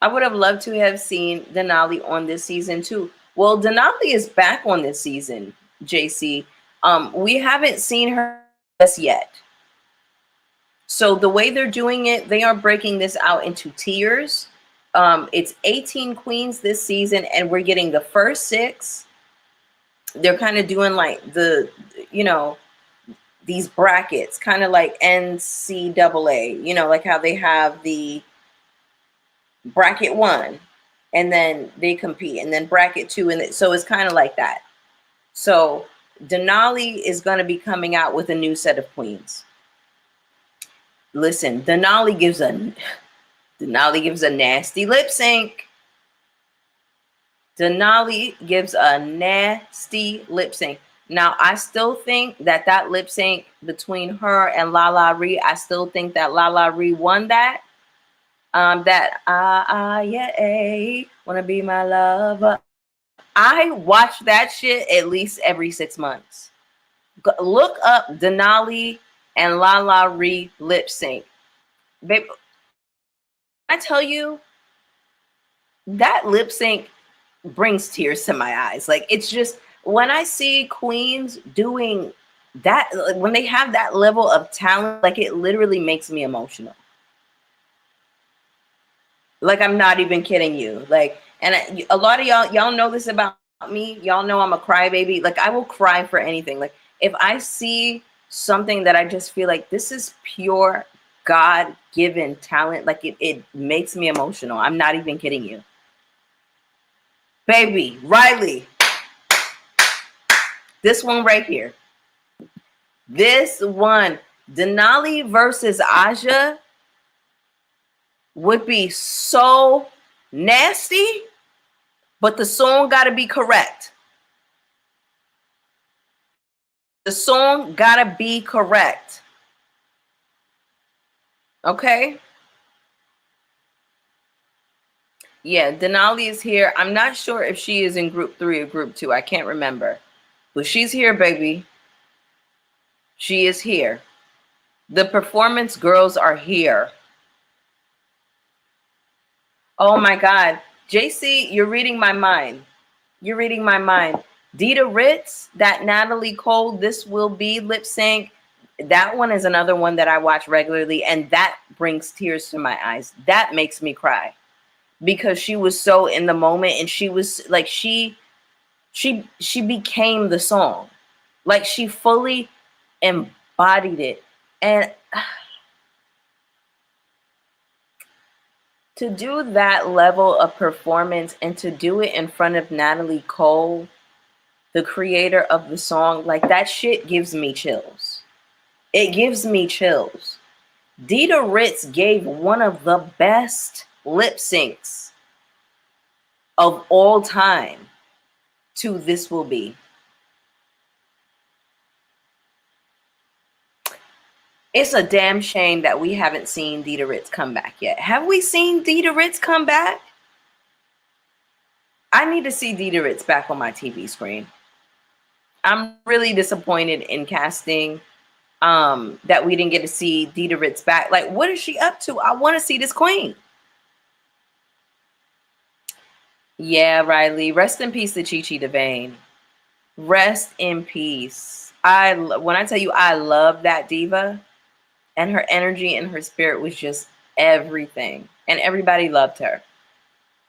I would have loved to have seen Denali on this season too. Well, Denali is back on this season, JC. We haven't seen her just yet. So the way they're doing it, they are breaking this out into tiers. It's 18 queens this season, and we're getting the first 6. They're kind of doing like the these brackets, kind of like NCAA, you know, like how they have the bracket 1 and then they compete, and then bracket 2, and so it's kind of like that. So Denali is going to be coming out with a new set of queens. Listen, Denali gives a nasty lip sync. Denali gives a nasty lip sync. Now, I still think that lip sync between her and Lala Ree, I still think that Lala Ree won that. Yeah, wanna be my lover. I watch that shit at least every 6 months. Look up Denali and Lala Ree lip sync. Babe, I tell you, that lip sync brings tears to my eyes. Like, it's just, when I see queens doing that, like, when they have that level of talent, like, it literally makes me emotional. Like, I'm not even kidding you. Like, and a lot of y'all know this about me. Y'all know I'm a crybaby. Like, I will cry for anything. Like, if I see something that I just feel like this is pure God-given talent, like, it makes me emotional. I'm not even kidding you. Baby, Riley, this one right here. This one, Denali versus Aja, would be so nasty, but the song got to be correct. The song got to be correct. Okay? Yeah, Denali is here. I'm not sure if she is in group 3 or group 2. I can't remember. But she's here, baby. She is here. The performance girls are here. Oh my God. JC, you're reading my mind. You're reading my mind. Dita Ritz, that Natalie Cole, This Will Be lip sync. That one is another one that I watch regularly, and that brings tears to my eyes. That makes me cry because she was so in the moment, and she was like, she became the song. Like, she fully embodied it. And to do that level of performance and to do it in front of Natalie Cole, the creator of the song, like, that shit gives me chills. It gives me chills. Dita Ritz gave one of the best lip syncs of all time to This Will Be. It's a damn shame that we haven't seen Dita Ritz come back yet. Have we seen Dita Ritz come back? I need to see Dita Ritz back on my TV screen. I'm really disappointed in casting that we didn't get to see Dita Ritz back. Like, what is she up to? I want to see this queen. Yeah, Riley. Rest in peace to Chi Chi DeVayne. Rest in peace. When I tell you I love that diva, and her energy and her spirit was just everything. And everybody loved her.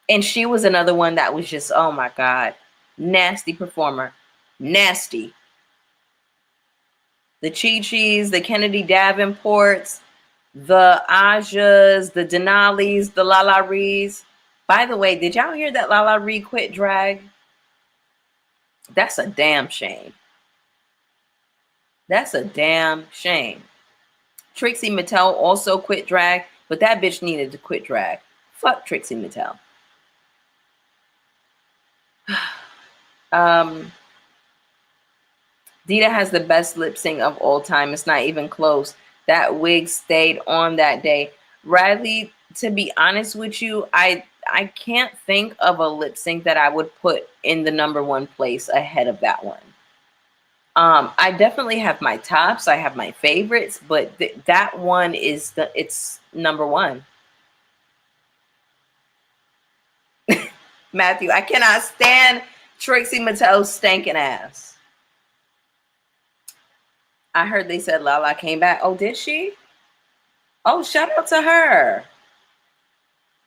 And she was another one that was just, oh my God, nasty performer. Nasty. The Chi Chi's, the Kennedy Davenports, the Ajas, the Denalis, the Lala Rees. By the way, did y'all hear that Lala Ree quit drag? That's a damn shame. That's a damn shame. Trixie Mattel also quit drag, but that bitch needed to quit drag. Fuck Trixie Mattel. Dita has the best lip sync of all time. It's not even close. That wig stayed on that day. Riley, to be honest with you, I can't think of a lip sync that I would put in the #1 place ahead of that one. I definitely have my tops. I have my favorites, but that one is it's #1. Matthew, I cannot stand Trixie Mattel's stinking ass. I heard they said Lala came back. Oh, did she? Oh, shout out to her.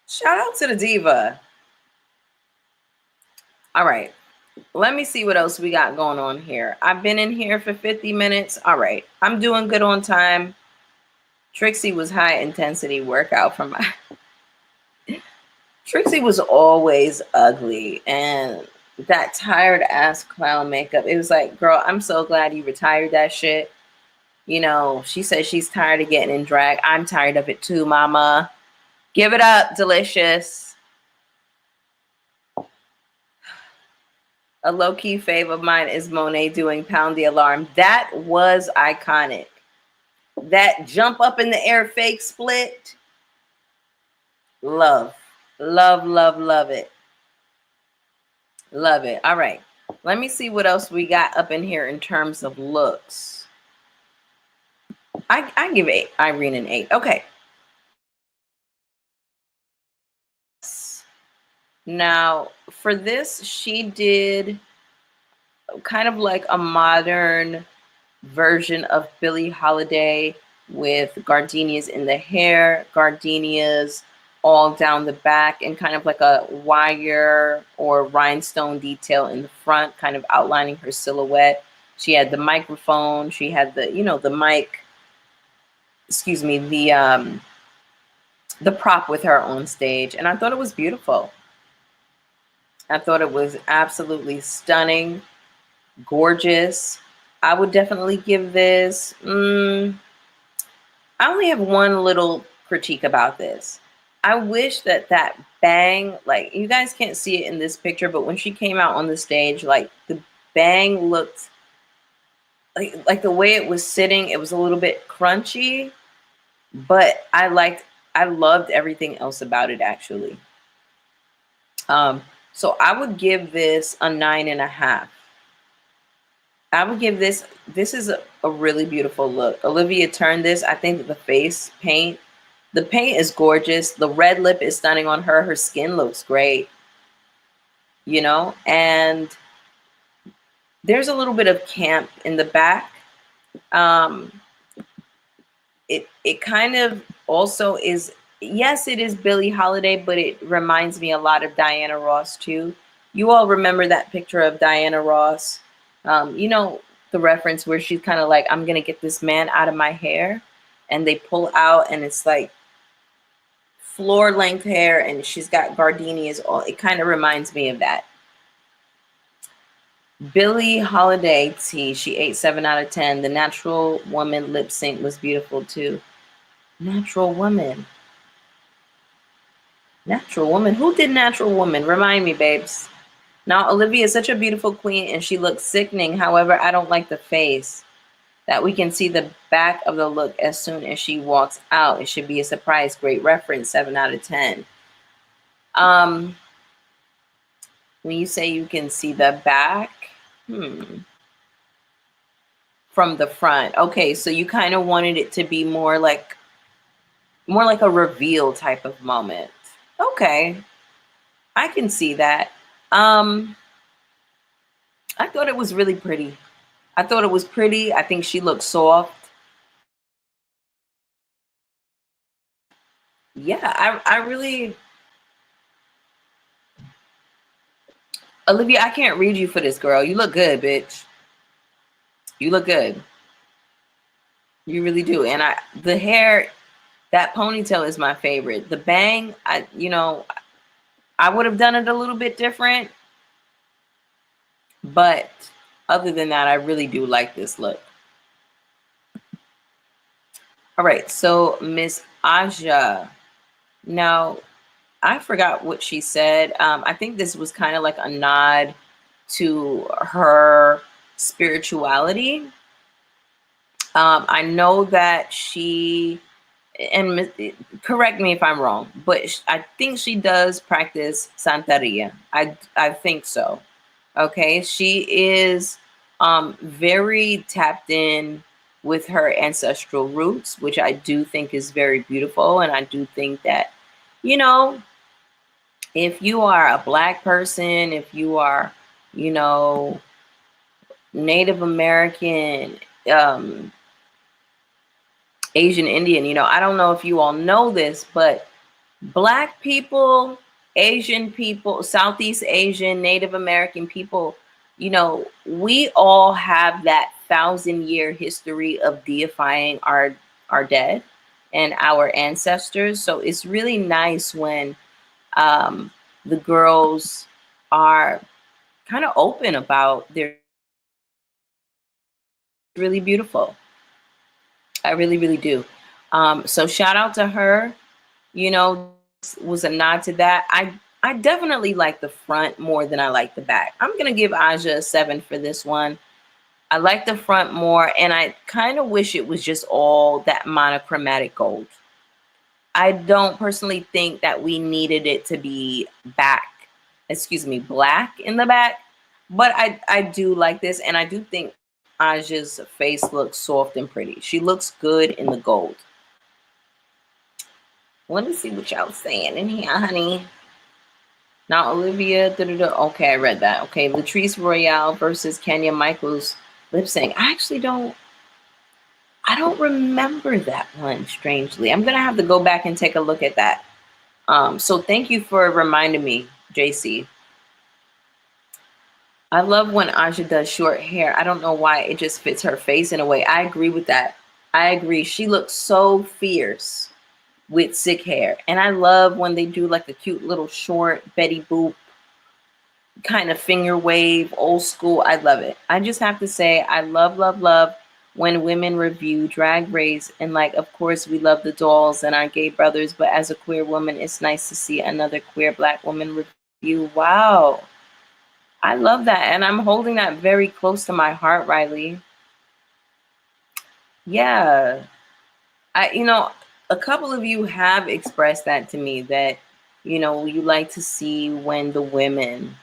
Shout out to the diva. All right. Let me see what else we got going on here. I've been in here for 50 minutes. All right. I'm doing good on time. Trixie was high intensity workout for my Trixie was always ugly, and that tired ass clown makeup. It was like, girl, I'm so glad you retired that shit. You know, she says she's tired of getting in drag. I'm tired of it too, mama. Give it up, delicious. A low-key fave of mine is Monet doing Pound the Alarm. That was iconic. That jump up in the air fake split. Love. Love, love, love it. Love it. All right. Let me see what else we got up in here in terms of looks. I give Irene an 8. Okay. Now, for this, she did kind of like a modern version of Billie Holiday with gardenias in the hair, gardenias all down the back, and kind of like a wire or rhinestone detail in the front, kind of outlining her silhouette. She had the microphone, she had the, you know, the mic, excuse me, the prop with her on stage, and I thought it was beautiful. I thought it was absolutely stunning, gorgeous. I would definitely give this, I only have one little critique about this. I wish that that bang, like, you guys can't see it in this picture, but when she came out on the stage, like, the bang looked like the way it was sitting, it was a little bit crunchy, but I loved everything else about it, actually. So I would give this a 9.5. I would give this is a really beautiful look. Olivia turned this. I think that the face paint, the paint is gorgeous. The red lip is stunning on her. Her skin looks great, you know, and there's a little bit of camp in the back. It kind of also is, yes, it is Billie Holiday, but it reminds me a lot of Diana Ross too. You all remember that picture of Diana Ross? You know, the reference where she's kind of like, I'm gonna get this man out of my hair, and they pull out and it's like floor length hair and she's got gardenias. All it kind of reminds me of that. Billie Holiday tea, she ate 7 out of 10. The Natural Woman lip sync was beautiful too. Natural Woman. Natural Woman. Who did Natural Woman? Remind me, babes. Now, Olivia is such a beautiful queen and she looks sickening. However, I don't like the face. That we can see the back of the look as soon as she walks out. It should be a surprise. Great reference. 7 out of 10. When you say you can see the back, from the front. Okay, so you kind of wanted it to be more like a reveal type of moment. Okay, I can see that. I thought it was really pretty. I thought it was pretty. I think she looked soft. Yeah, I really, Olivia, I can't read you for this, girl. You look good, bitch. You look good. You really do. And the hair, that ponytail is my favorite. The bang, I would have done it a little bit different. But other than that, I really do like this look. All right, so Miss Aja. Now, I forgot what she said. I think this was kind of like a nod to her spirituality. I know that she, and correct me if I'm wrong, but I think she does practice Santeria. I think so. Okay, she is very tapped in with her ancestral roots, which I do think is very beautiful. And I do think that, you know, if you are a Black person, if you are, you know, Native American, Asian Indian, you know, I don't know if you all know this, but Black people, Asian people, Southeast Asian, Native American people we all have that 1,000-year history of deifying our dead and our ancestors. So it's really nice when um, the girls are kind of open about their really beautiful. I really, really do. So shout out to her. Was a nod to that. I definitely like the front more than I like the back. I'm gonna give Aja a 7 for this one. I like the front more, and I kind of wish it was just all that monochromatic gold. I don't personally think that we needed it to be black in the back, but I do like this, and I do think Aja's face looks soft and pretty. She looks good in the gold. Let me see what y'all saying in here, honey. Now Olivia, okay, I read that. Okay, Latrice Royale versus Kenya Michaels lip sync. I don't remember that one, strangely. I'm gonna have to go back and take a look at that. So thank you for reminding me, JC. I love when Aja does short hair. I don't know why, it just fits her face in a way. I agree with that. I agree. She looks so fierce with sick hair. And I love when they do like a cute little short Betty Boop kind of finger wave, old school. I love it. I just have to say, I love, love, love when women review Drag Race. And like, of course, we love the dolls and our gay brothers, but as a queer woman, it's nice to see another queer Black woman review. Wow. I love that. And I'm holding that very close to my heart, Riley. Yeah. A couple of you have expressed that to me, that, you like to see when the women,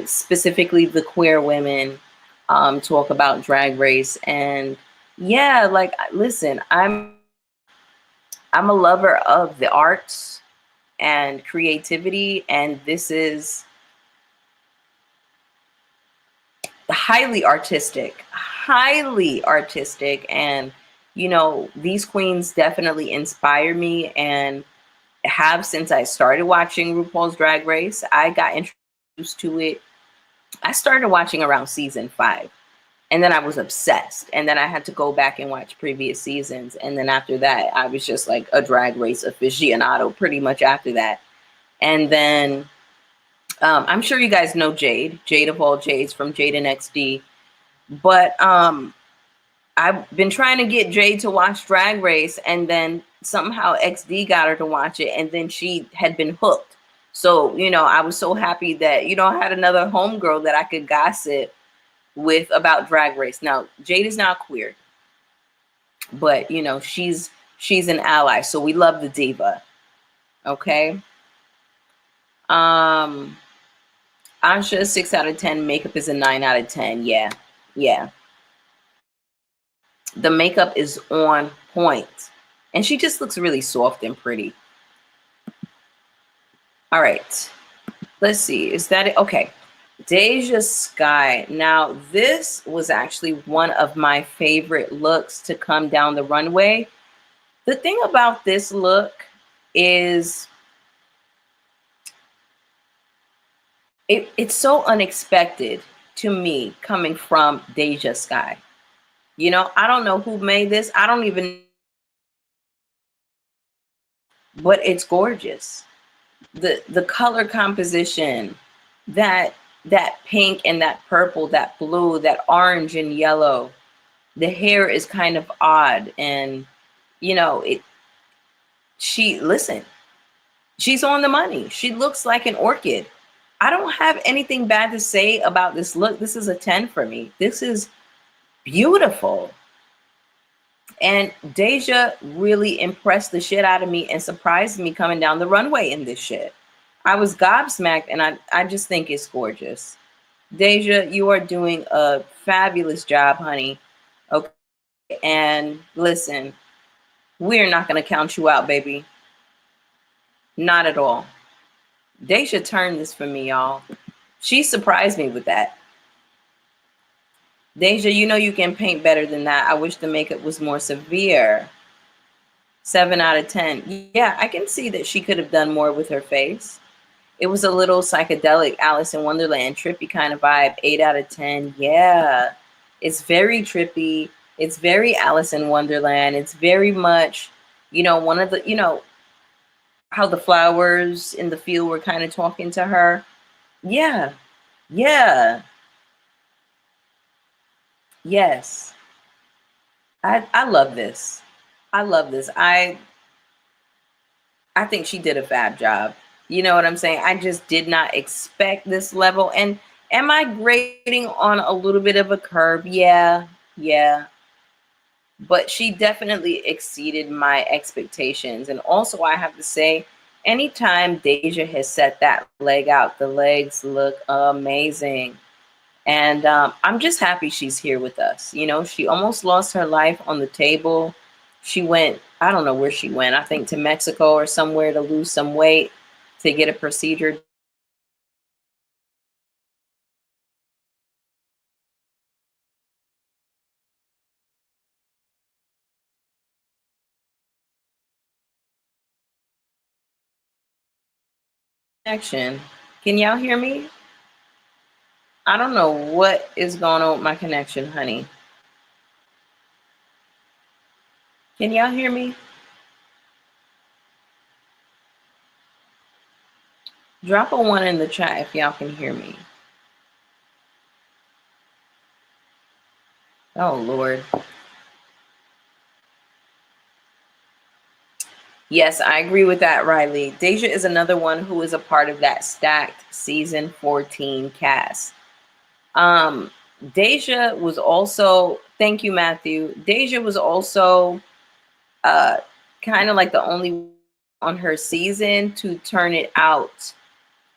specifically the queer women, talk about Drag Race. And yeah, like, listen, I'm a lover of the arts and creativity, and this is highly artistic. And, these queens definitely inspire me and have since I started watching RuPaul's Drag Race. I got introduced to it. I started watching around season 5. And then I was obsessed. And then I had to go back and watch previous seasons. And then after that, I was just like a Drag Race aficionado pretty much after that. And then I'm sure you guys know Jade of all Jades from Jade and XD. But I've been trying to get Jade to watch Drag Race, and then somehow XD got her to watch it, and then she had been hooked. So, I was so happy that, I had another homegirl that I could gossip with about Drag Race. Now, Jade is not queer, but, she's an ally. So we love the diva. Okay. Asha, 6 out of 10. Makeup is a 9 out of 10. Yeah. Yeah. The makeup is on point. And she just looks really soft and pretty. All right. Let's see. Is that it? Okay. Deja Sky. Now, this was actually one of my favorite looks to come down the runway. The thing about this look is it's so unexpected to me coming from Deja Sky. I don't know who made this. I don't even, but it's gorgeous. The color composition, that pink and that purple, that blue, that orange and yellow. The hair is kind of odd, and she's on the money. She looks like an orchid. I don't have anything bad to say about this look. This is a 10 for me. This is beautiful. And Deja really impressed the shit out of me and surprised me coming down the runway in this shit. I was gobsmacked, and I just think it's gorgeous. Deja, you are doing a fabulous job, honey. Okay. And listen, we're not going to count you out, baby. Not at all. Deja turned this for me, y'all. She surprised me with that. Deja, you can paint better than that. I wish the makeup was more severe. 7 out of 10. Yeah, I can see that she could have done more with her face. It was a little psychedelic Alice in Wonderland, trippy kind of vibe. 8 out of 10. Yeah. It's very trippy. It's very Alice in Wonderland. It's very much, one of the, how the flowers in the field were kind of talking to her. Yeah. Yeah. Yes. I love this. I love this. I think she did a fab job. You know what I'm saying? I just did not expect this level. And am I grading on a little bit of a curve? Yeah, yeah. But she definitely exceeded my expectations. And also, I have to say, anytime Deja has set that leg out, the legs look amazing. And I'm just happy she's here with us. She almost lost her life on the table. She went, I don't know where she went, I think to Mexico or somewhere to lose some weight to get a procedure. Connection. Can y'all hear me? I don't know what is going on with my connection, honey. Can y'all hear me? Drop a one in the chat if y'all can hear me. Oh, Lord. Yes, I agree with that, Riley. Deja is another one who is a part of that stacked season 14 cast. Deja was also, thank you, Matthew. Deja was also uh kind of like the only on her season to turn it out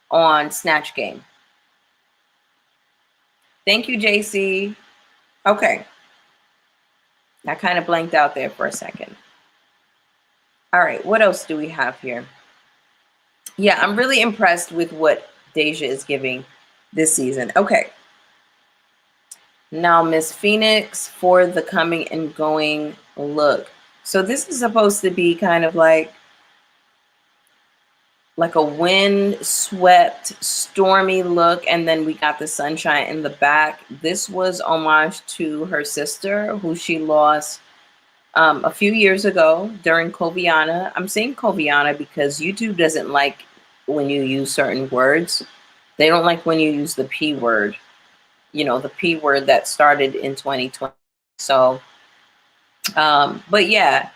on Snatch Game. Thank you, JC. Okay. I kind of blanked out there for a second. All right, what else do we have here? Yeah, I'm really impressed with what Deja is giving this season. Okay. Now, Miss Phoenix for the coming and going look. So this is supposed to be kind of like a wind swept stormy look, and then we got the sunshine in the back. This was homage to her sister who she lost a few years ago during Coviana. I'm saying Coviana because YouTube doesn't like when you use certain words. They don't like when you use the P word, the P word that started in 2020. So but yeah,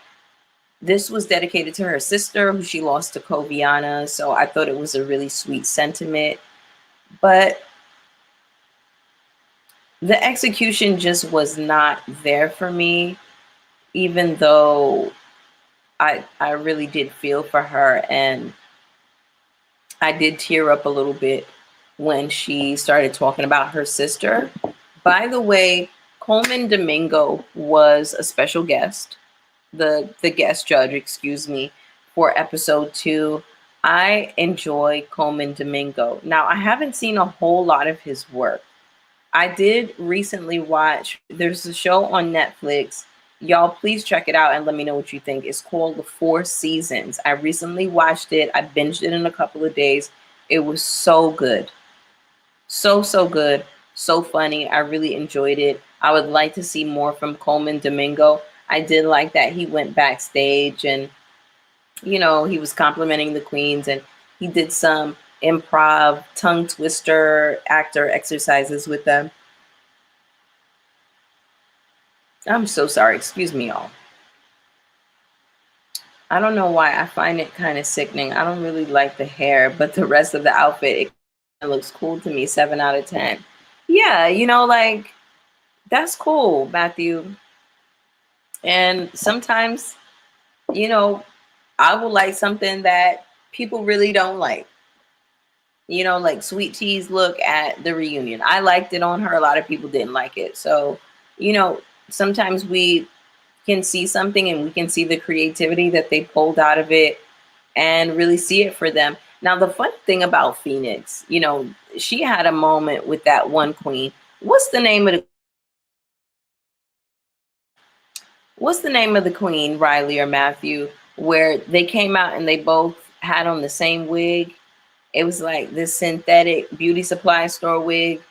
this was dedicated to her sister who she lost to Coviana. So I thought it was a really sweet sentiment. But the execution just was not there for me, even though I really did feel for her. And I did tear up a little bit when she started talking about her sister. By the way, Coleman Domingo was a special guest, the guest judge, excuse me, for episode 2. I enjoy Coleman Domingo. Now, I haven't seen a whole lot of his work. I did recently watch, there's a show on Netflix. Y'all, please check it out and let me know what you think. It's called The Four Seasons. I recently watched it. I binged it in a couple of days. It was so good. So good. So funny. I really enjoyed it. I would like to see more from Coleman Domingo. I did like that he went backstage and, he was complimenting the queens, and he did some improv tongue twister actor exercises with them. I'm so sorry. Excuse me, y'all. I don't know why I find it kind of sickening. I don't really like the hair, but the rest of the outfit, it looks cool to me. 7 out of 10. Yeah, that's cool, Matthew. And sometimes, you know, I will like something that people really don't like. Like Sweet Tea's look at the reunion. I liked it on her. A lot of people didn't like it. So, sometimes we can see something and we can see the creativity that they pulled out of it and really see it for them. Now, the fun thing about Phoenix, she had a moment with that one queen. What's the name of the queen, Riley or Matthew, where they came out and they both had on the same wig? It was like this synthetic beauty supply store wig.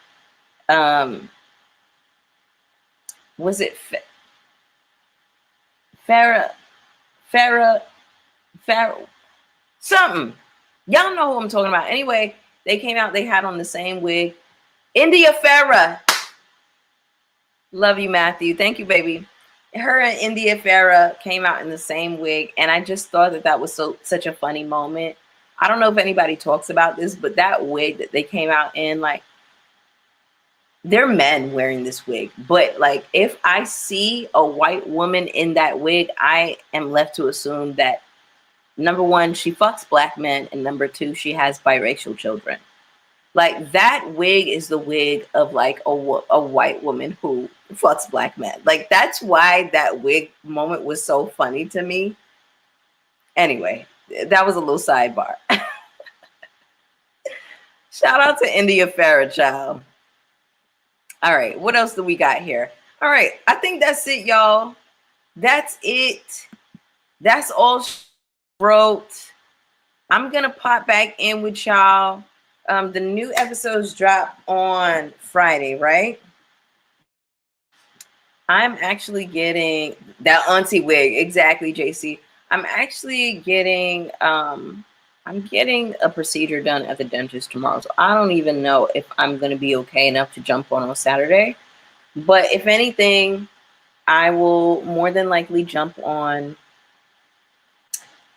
Um, was it Farrah, Farrah, Farrah, something? Y'all know who I'm talking about. Anyway, they came out, they had on the same wig. India Farrah. Love you, Matthew. Thank you, baby. Her and India Farrah came out in the same wig, and I just thought that that was such a funny moment. I don't know if anybody talks about this, but that wig that they came out in, like, they're men wearing this wig, but like if I see a white woman in that wig, I am left to assume that number one, she fucks black men, and number two, she has biracial children. Like that wig is the wig of like a white woman who fucks black men. Like that's why that wig moment was so funny to me. Anyway, that was a little sidebar. Shout out to India Farrah, child. All right, what else do we got here? All right, I think that's it, y'all. That's it. That's all she wrote. I'm gonna pop back in with y'all. The new episodes drop on Friday, right? I'm actually getting that auntie wig. Exactly, JC. I'm actually getting I'm getting a procedure done at the dentist tomorrow. So I don't even know if I'm gonna be okay enough to jump on Saturday. But if anything, I will more than likely jump on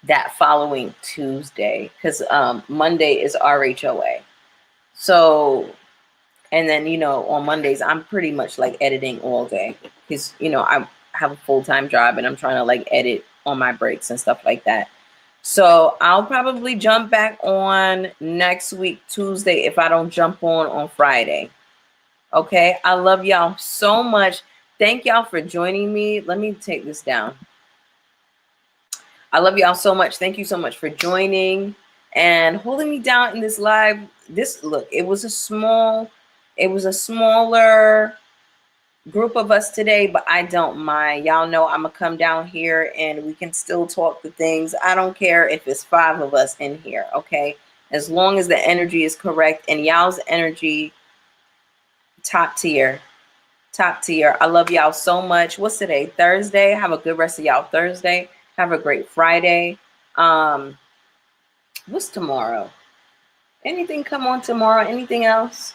that following Tuesday because Monday is RHOA. So, and then, you know, on Mondays, I'm pretty much like editing all day because, you know, I have a full-time job and I'm trying to like edit on my breaks and stuff like that. So I'll probably jump back on next week, Tuesday, if I don't jump on Friday. Okay. I love y'all so much. Thank y'all for joining me. Let me take this down. I love y'all so much. Thank you so much for joining and holding me down in this live. Look, it was a smaller group of us today, but I don't mind. Y'all know I'm gonna come down here and we can still talk the things. I don't care if it's 5 of us in here, okay? As long as the energy is correct and y'all's energy, top tier. Top tier. I love y'all so much. What's today? Thursday. Have a good rest of y'all Thursday. Have a great Friday. What's tomorrow? Anything come on tomorrow? Anything else?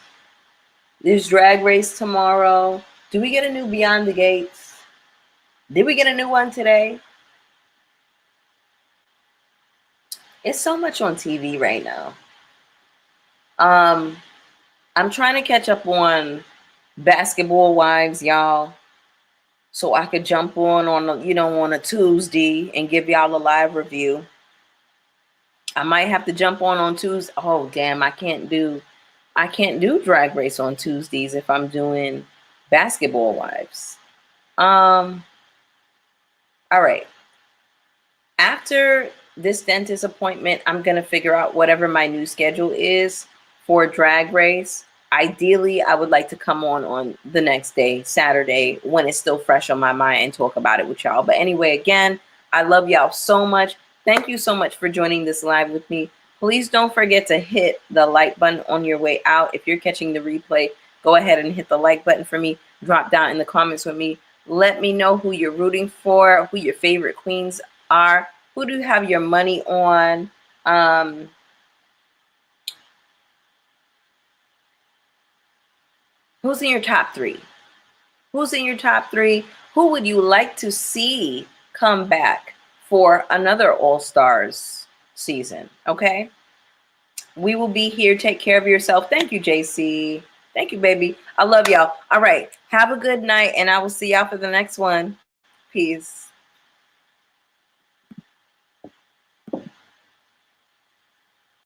There's Drag Race tomorrow. Do we get a new Beyond the Gates? Did we get a new one today? It's so much on TV right now. I'm trying to catch up on Basketball Wives, y'all, so I could jump on a Tuesday and give y'all a live review. I might have to jump on Tuesday. Oh damn, I can't do Drag Race on Tuesdays if I'm doing Basketball Wives. All right. After this dentist appointment, I'm gonna figure out whatever my new schedule is for Drag Race. Ideally, I would like to come on the next day, Saturday, when it's still fresh on my mind and talk about it with y'all. But anyway, again, I love y'all so much. Thank you so much for joining this live with me. Please don't forget to hit the like button on your way out. If you're catching the replay, go ahead and hit the like button for me. Drop down in the comments with me. Let me know who you're rooting for, who your favorite queens are. Who do you have your money on? Who's in your top 3? Who's in your top 3? Who would you like to see come back for another All-Stars season? Okay. We will be here. Take care of yourself. Thank you, JC. Thank you, baby. I love y'all. All right. Have a good night, and I will see y'all for the next one. Peace.